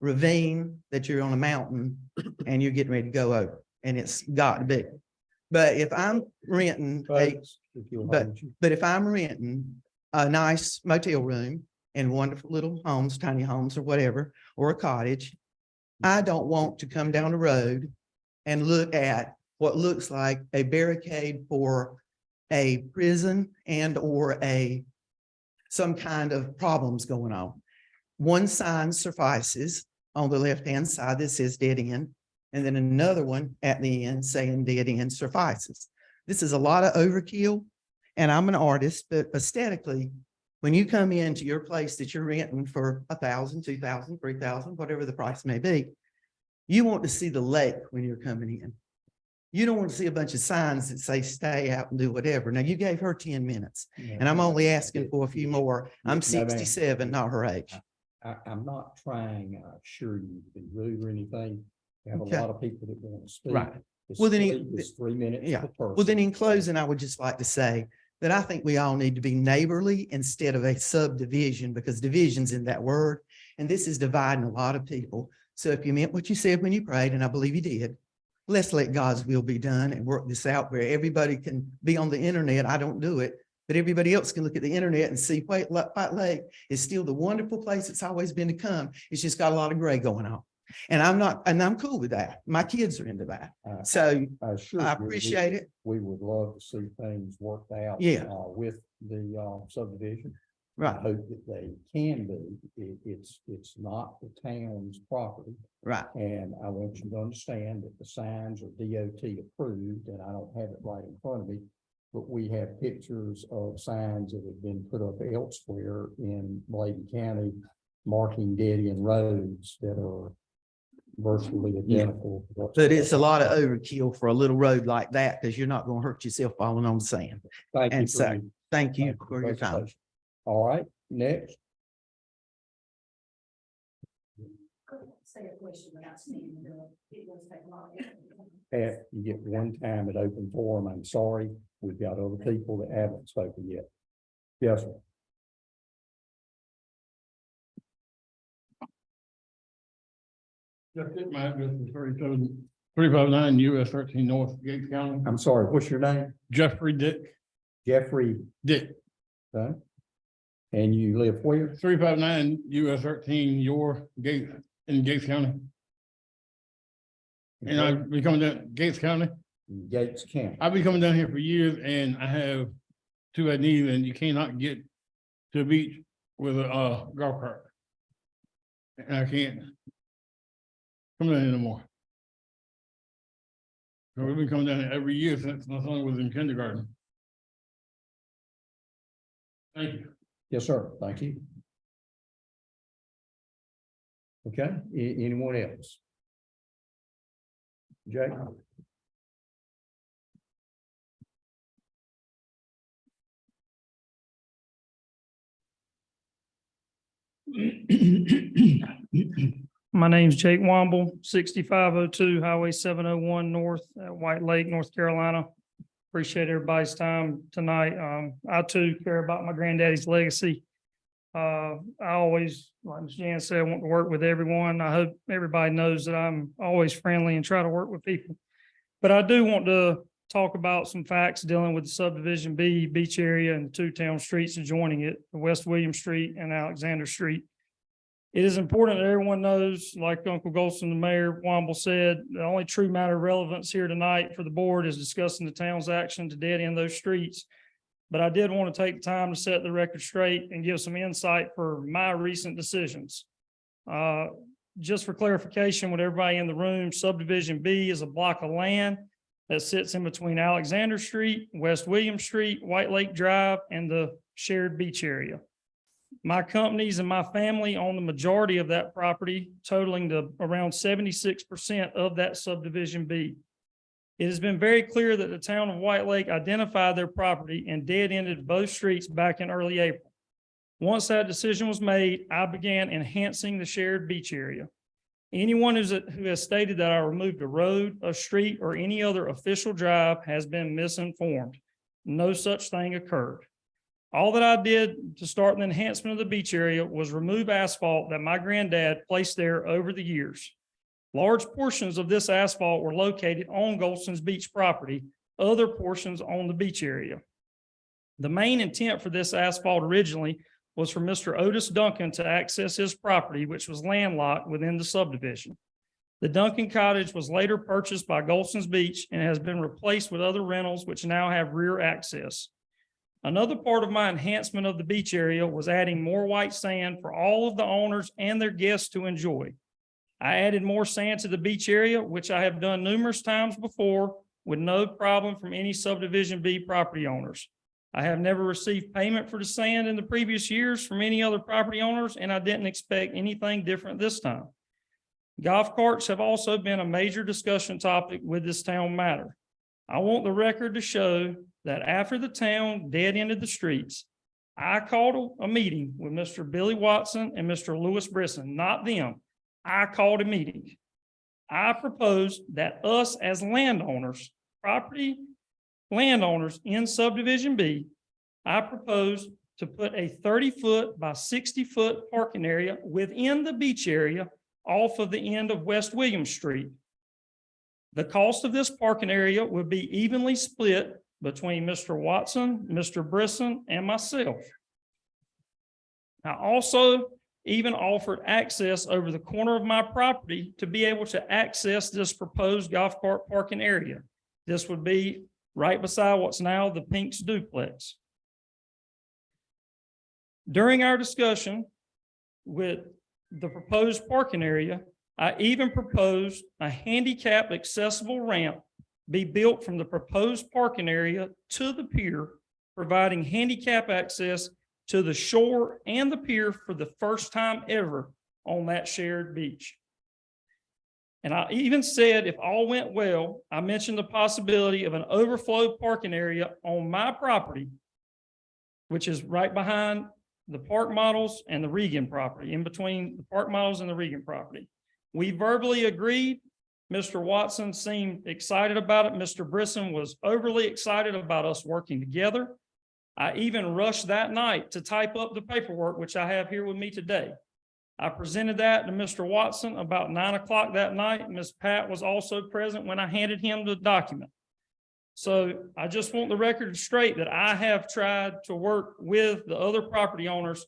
ravine that you're on a mountain and you're getting ready to go over, and it's got to be. But if I'm renting but if I'm renting a nice motel room in wonderful little homes, tiny homes or whatever, or a cottage, I don't want to come down the road and look at what looks like a barricade for a prison and or some kind of problems going on. One sign suffices on the left-hand side that says dead end, and then another one at the end saying dead end suffices. This is a lot of overkill, and I'm an artist, but aesthetically, when you come into your place that you're renting for $1,000, $2,000, $3,000, whatever the price may be, you want to see the lake when you're coming in. You don't want to see a bunch of signs that say stay out and do whatever. Now, you gave her 10 minutes, and I'm only asking for a few more. I'm 67, not her age. I'm not trying, I assure you, to be rude or anything. We have a Okay. lot of people that want to speak. Right. It's Well, then it's 3 minutes yeah. per person. Well, then in closing, I would just like to say that I think we all need to be neighborly instead of a subdivision, because division's in that word. And this is dividing a lot of people. So if you meant what you said when you prayed, and I believe you did, let's let God's will be done and work this out where everybody can be on the internet. I don't do it, but everybody else can look at the internet and see White Lake is still the wonderful place it's always been to come. It's just got a lot of gray going on. And I'm cool with that. My kids are into that. So I assure I you, we- appreciate it. We would love to see things worked out. Yeah. With the subdivision. I Right, hope that they can be. It's not the town's property. right. And I want you to understand that the signs are DOT approved, and I don't have it right in front of me. But we have pictures of signs that have been put up elsewhere in Bladen County marking dead-end roads that are virtually identical. to what's- But it's a lot of overkill for a little road like that, because you're not going to hurt yourself falling on the sand. Thank you And for so, your- thank you thank you for your time. presentation. All right, next. Say a question without seeing it was take long. Pat, you get one time at open forum. I'm sorry. We've got other people that haven't spoken yet. Yes, sir. Just hit my address is 359 US 13 North Gates County. I'm sorry, what's your name? Jeffrey Dick, Jeffrey, Dick, huh? And you live where? 359 US 13 your gate in Gates County. And I've been coming down Gates County. Gates County. I've been coming down here for years and I have two bad knees and you cannot get to the beach with a golf cart. And I can't come down anymore. So we've been coming down here every year since my son was in kindergarten. Thank you. Yes, sir. Thank you. Okay, anyone else? Jay? My name's Jake Womble, 6502 Highway 701 North at White Lake, North Carolina. Appreciate everybody's time tonight. I too care about my granddaddy's legacy. I always, like Ms. Jan said, I want to work with everyone. I hope everybody knows that I'm always friendly and try to work with people. But I do want to talk about some facts dealing with the Subdivision B beach area and two town streets adjoining it, West William Street and Alexander Street. It is important that everyone knows, like Uncle Goldston, the mayor, Womble said, the only true matter of relevance here tonight for the board is discussing the town's action to dead end those streets. But I did want to take the time to set the record straight and give some insight for my recent decisions. Just for clarification with everybody in the room, Subdivision B is a block of land that sits in between Alexander Street, West William Street, White Lake Drive, and the shared beach area. My companies and my family own the majority of that property, totaling to around 76% of that Subdivision B. It has been very clear that the town of White Lake identified their property and dead-ended both streets back in early April. Once that decision was made, I began enhancing the shared beach area. Anyone who has stated that I removed a road, a street, or any other official drive has been misinformed. No such thing occurred. All that I did to start the enhancement of the beach area was remove asphalt that my granddad placed there over the years. Large portions of this asphalt were located on Goldston's beach property, other portions on the beach area. The main intent for this asphalt originally was for Mr. Otis Duncan to access his property, which was landlocked within the subdivision. The Duncan cottage was later purchased by Goldston's Beach and has been replaced with other rentals which now have rear access. Another part of my enhancement of the beach area was adding more white sand for all of the owners and their guests to enjoy. I added more sand to the beach area, which I have done numerous times before with no problem from any Subdivision B property owners. I have never received payment for the sand in the previous years from any other property owners, and I didn't expect anything different this time. Golf carts have also been a major discussion topic with this town matter. I want the record to show that after the town dead-ended the streets, I called a meeting with Mr. Billy Watson and Mr. Lewis Brisson, not them. I called a meeting. I proposed that us as landowners, property landowners in subdivision B, I proposed to put a 30-foot by 60-foot parking area within the beach area off of the end of West William Street. The cost of this parking area would be evenly split between Mr. Watson, Mr. Brisson, and myself. I also even offered access over the corner of my property to be able to access this proposed golf cart parking area. This would be right beside what's now the Pink's duplex. During our discussion with the proposed parking area, I even proposed a handicap accessible ramp be built from the proposed parking area to the pier, providing handicap access to the shore and the pier for the first time ever on that shared beach. And I even said, if all went well, I mentioned the possibility of an overflow parking area on my property, which is right behind the Park Models and the Regan property, in between the Park Models and the Regan property. We verbally agreed. Mr. Watson seemed excited about it. Mr. Brisson was overly excited about us working together. I even rushed that night to type up the paperwork, which I have here with me today. I presented that to Mr. Watson about 9 o'clock that night. Ms. Pat was also present when I handed him the document. So I just want the record straight that I have tried to work with the other property owners,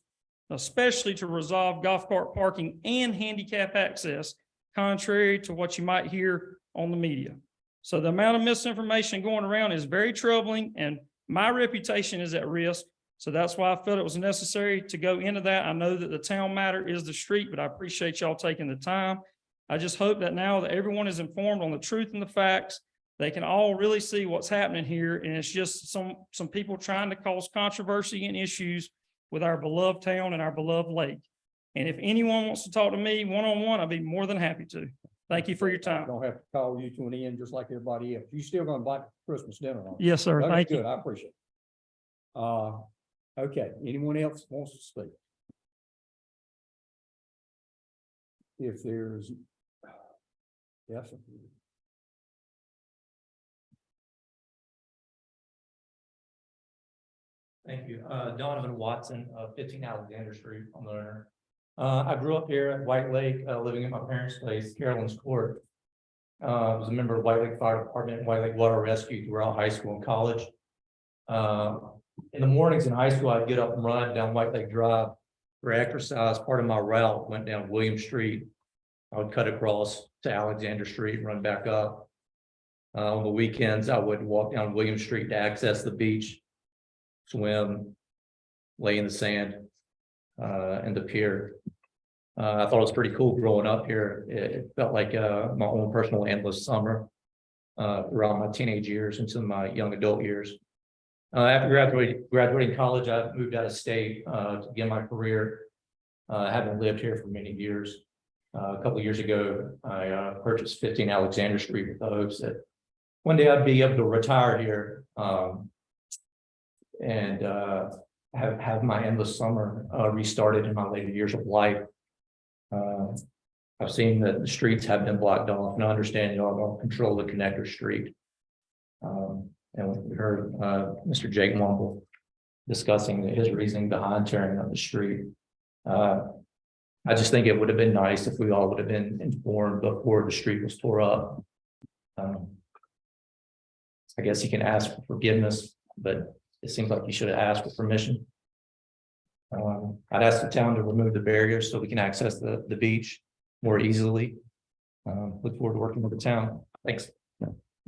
especially to resolve golf cart parking and handicap access, contrary to what you might hear on the media. So the amount of misinformation going around is very troubling, and my reputation is at risk. So that's why I felt it was necessary to go into that. I know that the town matter is the street, but I appreciate y'all taking the time. I just hope that now that everyone is informed on the truth and the facts, they can all really see what's happening here. And it's just some people trying to cause controversy and issues with our beloved town and our beloved lake. And if anyone wants to talk to me one-on-one, I'll be more than happy to. Thank you for your I time. don't have to call you to an end just like everybody else. You still gonna invite Christmas dinner on? Yes, sir. That's Thank you. good. I appreciate it. Okay, anyone else wants to speak? If there's. Yes. Sir. Thank you. Donovan Watson, 15 Alexander Street, I'm the owner. I grew up here at White Lake, living at my parents' place, Carolyn's Court. I was a member of White Lake Fire Department, White Lake Water Rescue throughout high school and college. In the mornings in high school, I'd get up and run down White Lake Drive for exercise. Part of my route went down William Street. I would cut across to Alexander Street, run back up. On the weekends, I would walk down William Street to access the beach, swim, lay in the sand, and the pier. I thought it was pretty cool growing up here. It felt like my own personal endless summer throughout my teenage years into my young adult years. After graduating college, I moved out of state to begin my career. I haven't lived here for many years. A couple of years ago, I purchased 15 Alexander Street with the hopes that one day I'd be able to retire here and have my endless summer restarted in my later years of life. I've seen that the streets have been blocked off, and I understand y'all don't control the connector street. And we heard Mr. Jake Womble discussing his reasoning behind tearing up the street. I just think it would have been nice if we all would have been informed before the street was tore up. I guess you can ask for forgiveness, but it seems like you should have asked for permission. I'd ask the town to remove the barriers so we can access the beach more easily. Look forward to working with the town. Thanks.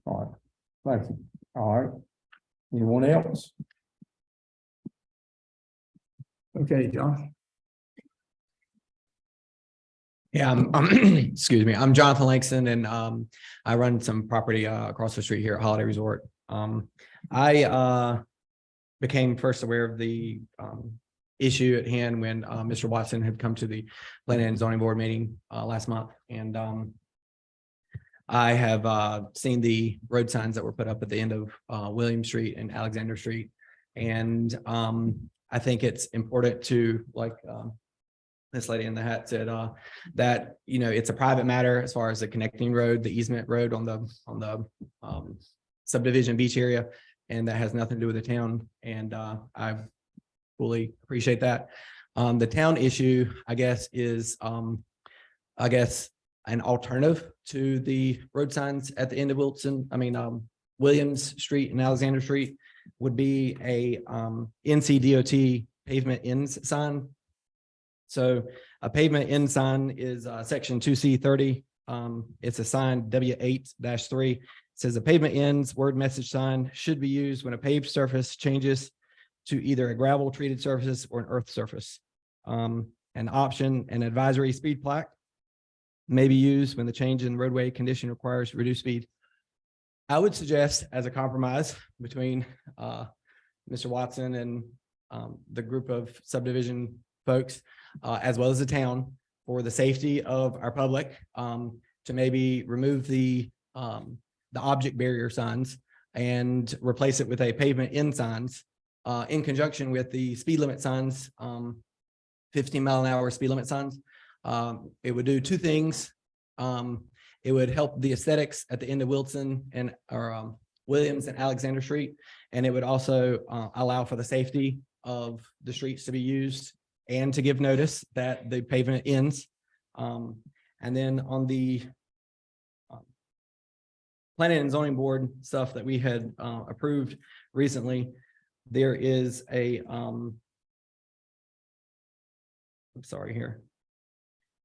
All right, thank you. All right. Anyone else? Okay, John. Yeah, excuse me. I'm Jonathan Langston, and I run some property across the street here at Holiday Resort. I became first aware of the issue at hand when Mr. Watson had come to the Planning and Zoning Board meeting last month, and I have seen the road signs that were put up at the end of William Street and Alexander Street, and I think it's important to, like, this lady in the hat said, that, you know, it's a private matter as far as the connecting road, the easement road on the subdivision beach area. And that has nothing to do with the town. And, I fully appreciate that. The town issue, I guess, is, an alternative to the road signs at the end of Williams Street and Alexander Street would be a NCDOT pavement ends sign. So a pavement end sign is section 2C30. It's a sign W8-3. It says a pavement ends word message sign should be used when a paved surface changes to either a gravel treated surface or an earth surface. An option, an advisory speed plaque may be used when the change in roadway condition requires reduced speed. I would suggest, as a compromise between Mr. Watson and the group of subdivision folks, as well as the town, for the safety of our public, to maybe remove the object barrier signs and replace it with a pavement end signs in conjunction with the speed limit signs, 15-mile-an-hour speed limit signs. It would do two things. It would help the aesthetics at the end of Wilson and Williams and Alexander Street. And it would also allow for the safety of the streets to be used and to give notice that the pavement ends. And then on the planning and zoning board stuff that we had approved recently, there is a, I'm sorry here.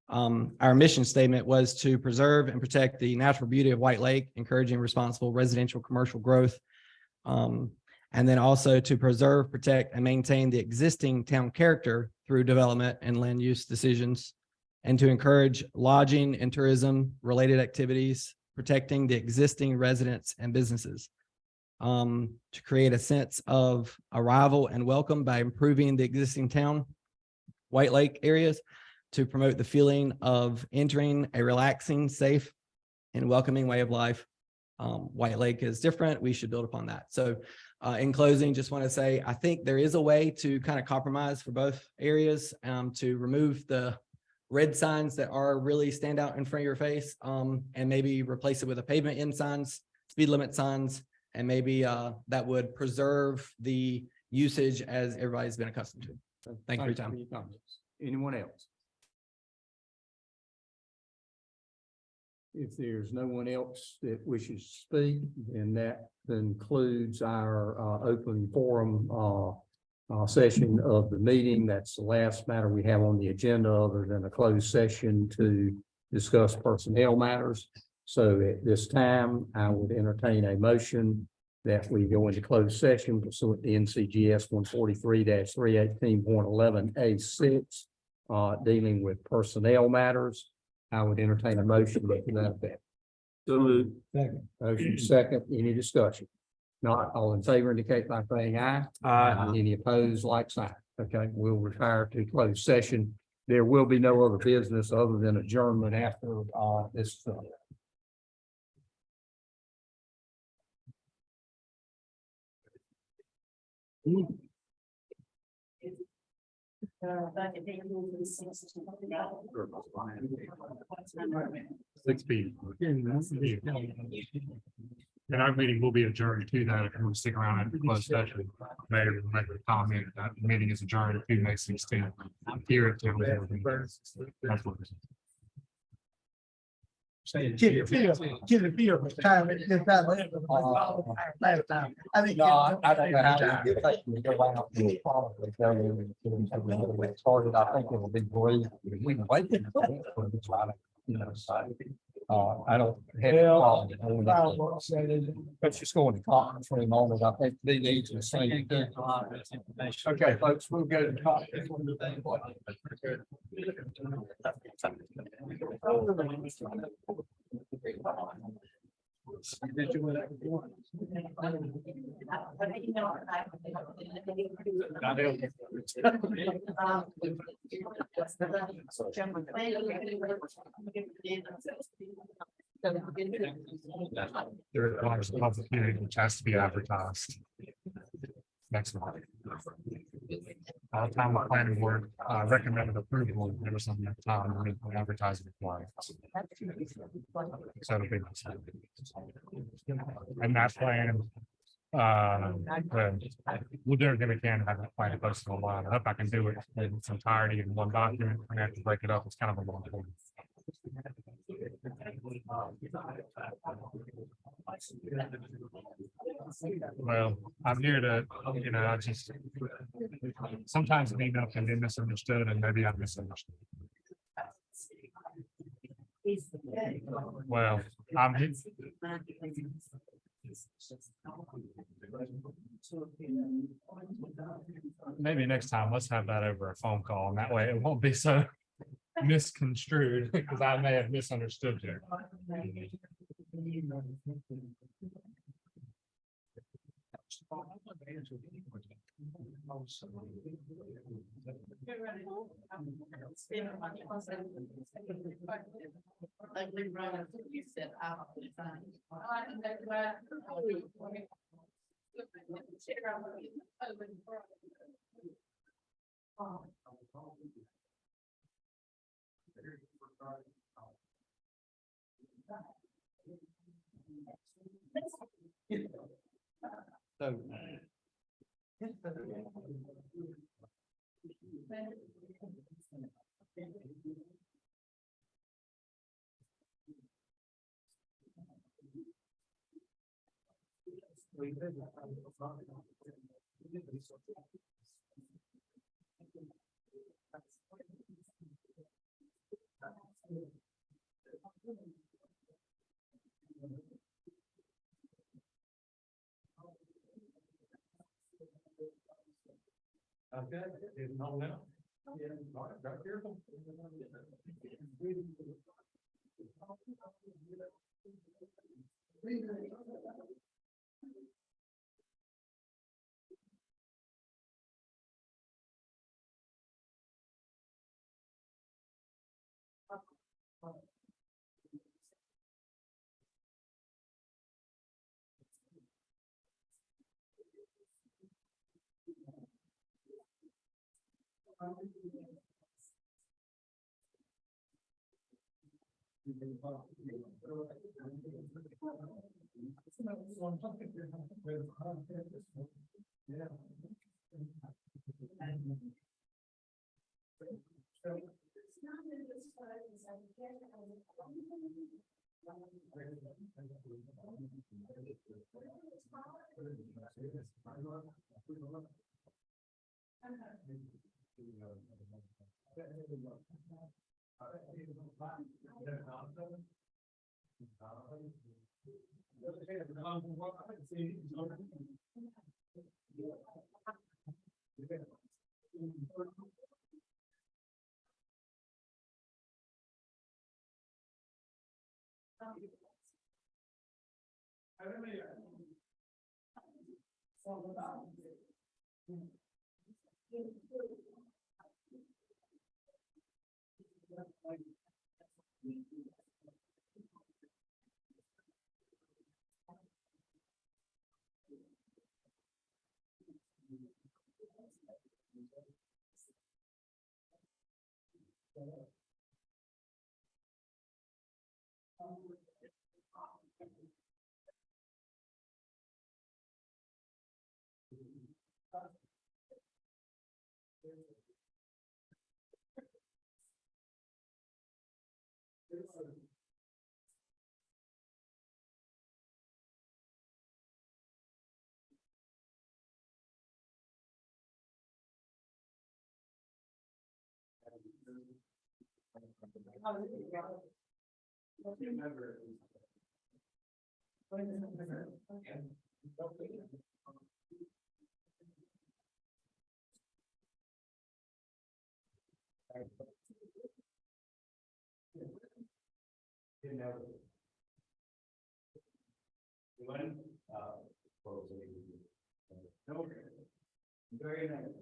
Our mission statement was to preserve and protect the natural beauty of White Lake, encouraging responsible residential commercial growth. And then also to preserve, protect, and maintain the existing town character through development and land use decisions, and to encourage lodging and tourism related activities, protecting the existing residents and businesses, to create a sense of arrival and welcome by improving the existing town, White Lake areas, to promote the feeling of entering a relaxing, safe, and welcoming way of life. White Lake is different. We should build upon that. So in closing, just want to say, I think there is a way to kind of compromise for both areas, to remove the red signs that are really stand out in front of your face, and maybe replace it with a pavement end signs, speed limit signs, and maybe that would preserve the usage as everybody's been accustomed to. So thank you for your time. Anyone else? If there's no one else that wishes to speak, then that concludes our open forum session of the meeting. That's the last matter we have on the agenda, other than a closed session to discuss personnel matters. So at this time, I would entertain a motion that we go into closed session pursuant to NCGS 143-318.11A6, dealing with personnel matters. I would entertain a motion to that effect. So moved. Second. Motion second. Any discussion? Not all in favor indicate by saying aye. Aye. Any opposed, like sign. Okay, we'll retire to closed session. There will be no other business other than adjournment after this. Six feet. And our meeting will be adjourned to that. If you want to stick around and close session, Mayor will make a comment that the meeting is adjourned to May 16th. Here at TOWL May. That's what it is. Get it feel, time it just last time. I think. No, I don't know how we get to go out and probably go and started. I think it will be great. We can wait. You know, so I don't have a problem. Let's just go in the conference for a moment. I think they need to say. Okay, folks, we'll go to the conference. There requires a public hearing which has to be advertised next month. Time the planning board recommended approval, there was some time to advertise it required. So it'll be. And that plan, we'll do everything we can to have that plan posted online. I hope I can do it in its entirety in one document. I'm gonna have to break it up. It's kind of a long one. Well, I'm here to, I just, sometimes an email can be misunderstood and maybe I misunderstood. Well, I'm. Maybe next time, let's have that over a phone call, and that way it won't be so misconstrued, because I may have misunderstood you. So. Okay, it's not now. Yeah, right here. Very nice.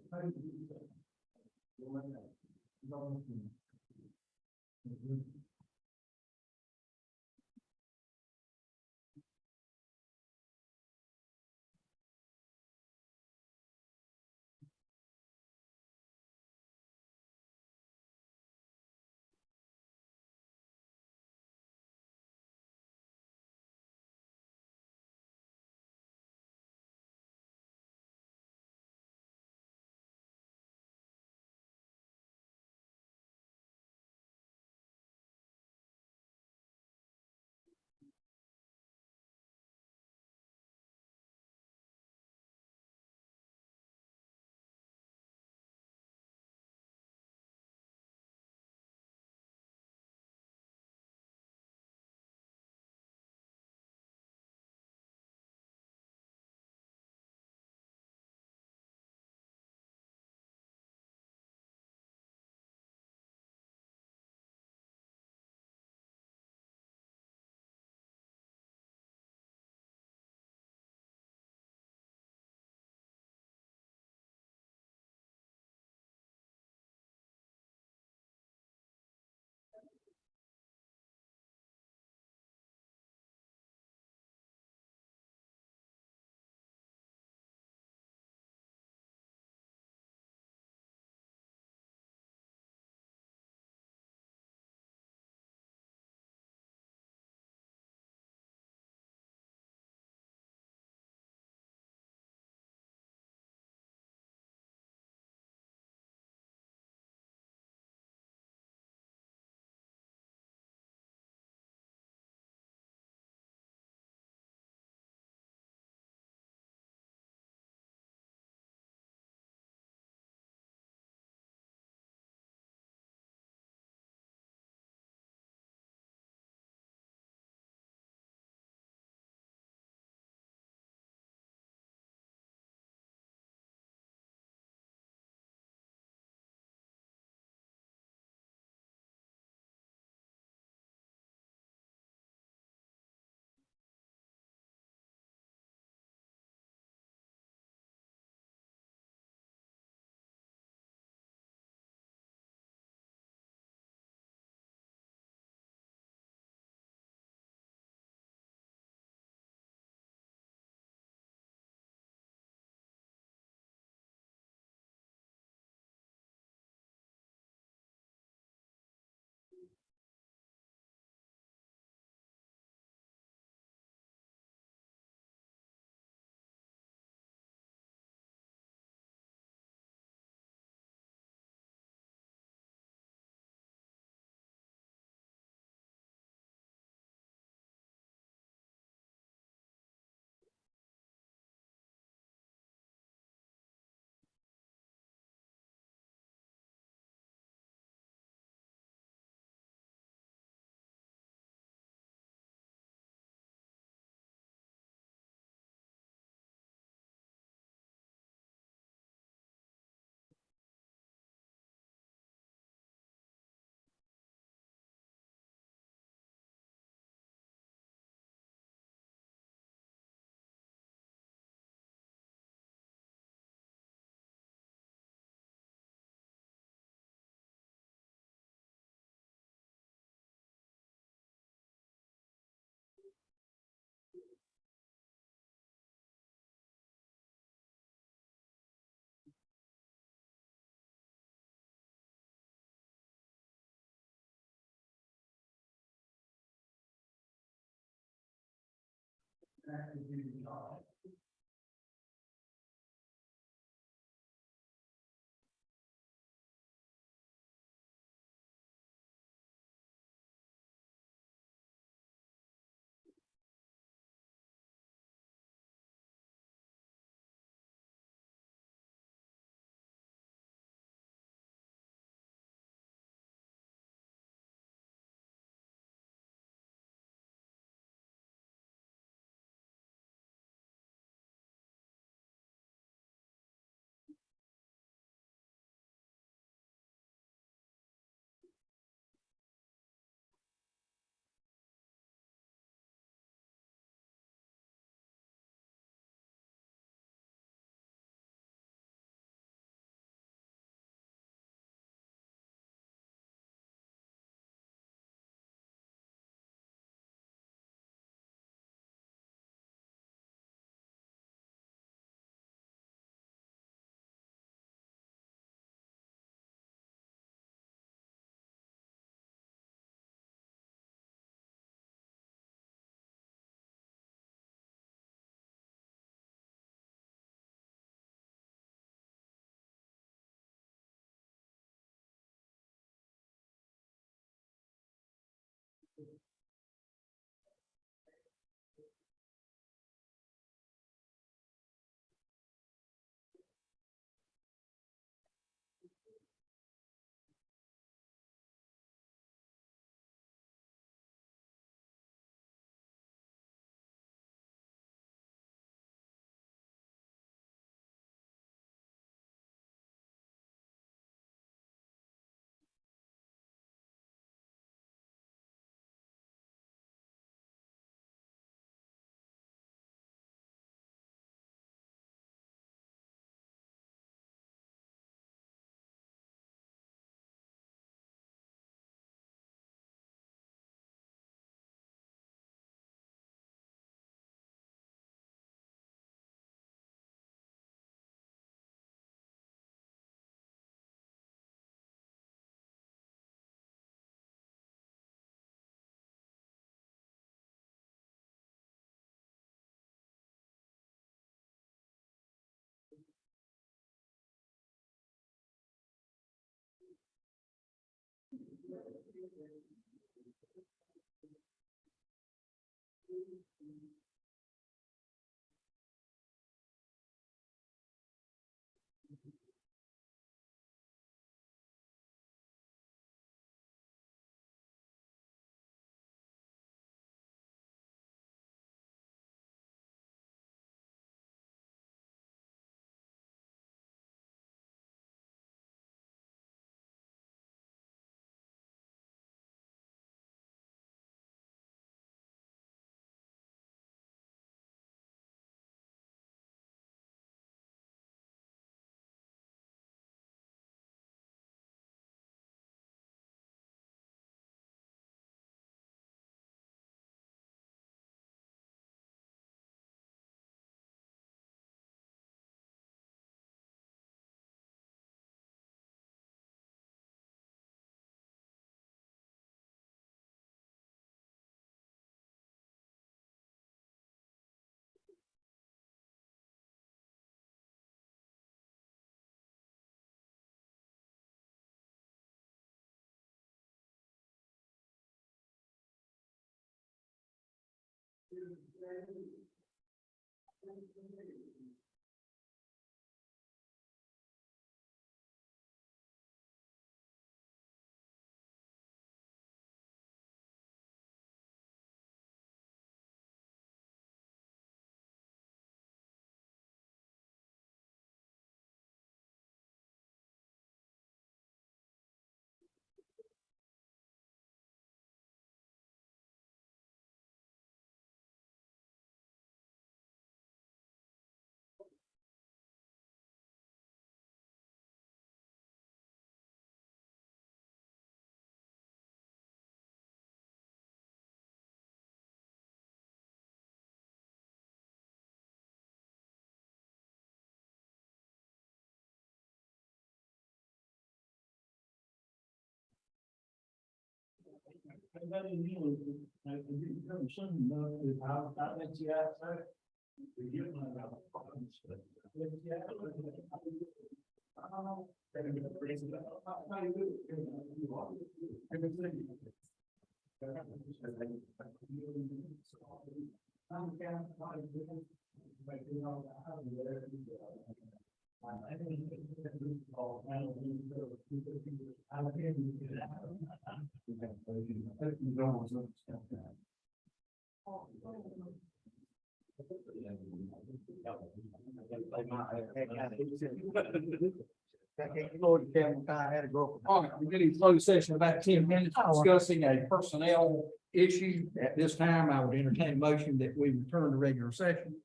All right, we're getting closed session about 10 minutes discussing a personnel issue. At this time, I would entertain a motion that we return to regular session.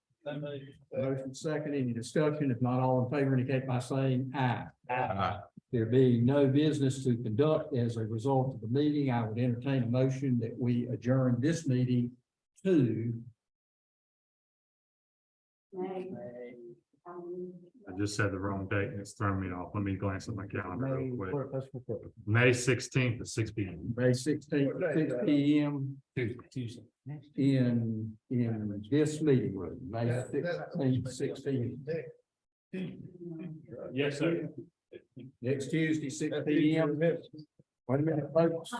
Motion second, any discussion? If not, all in favor indicate by saying aye. Aye. There being no business to conduct as a result of the meeting, I would entertain a motion that we adjourn this meeting to I just said the wrong date and it's thrown me off. Let me glance at my calendar real quick. May 16th at 6 p.m. May 16th, 6 p.m. Tuesday. in this meeting room, May 16th, 6 p.m. Yes, sir. Next Tuesday, 6 p.m. Wait a minute, folks.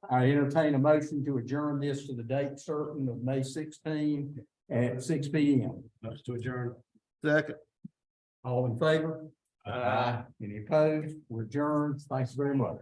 I entertain a motion to adjourn this to the date certain of May 16 at 6 p.m. To adjourn. Second. All in favor? Any opposed? We're adjourned. Thanks very much.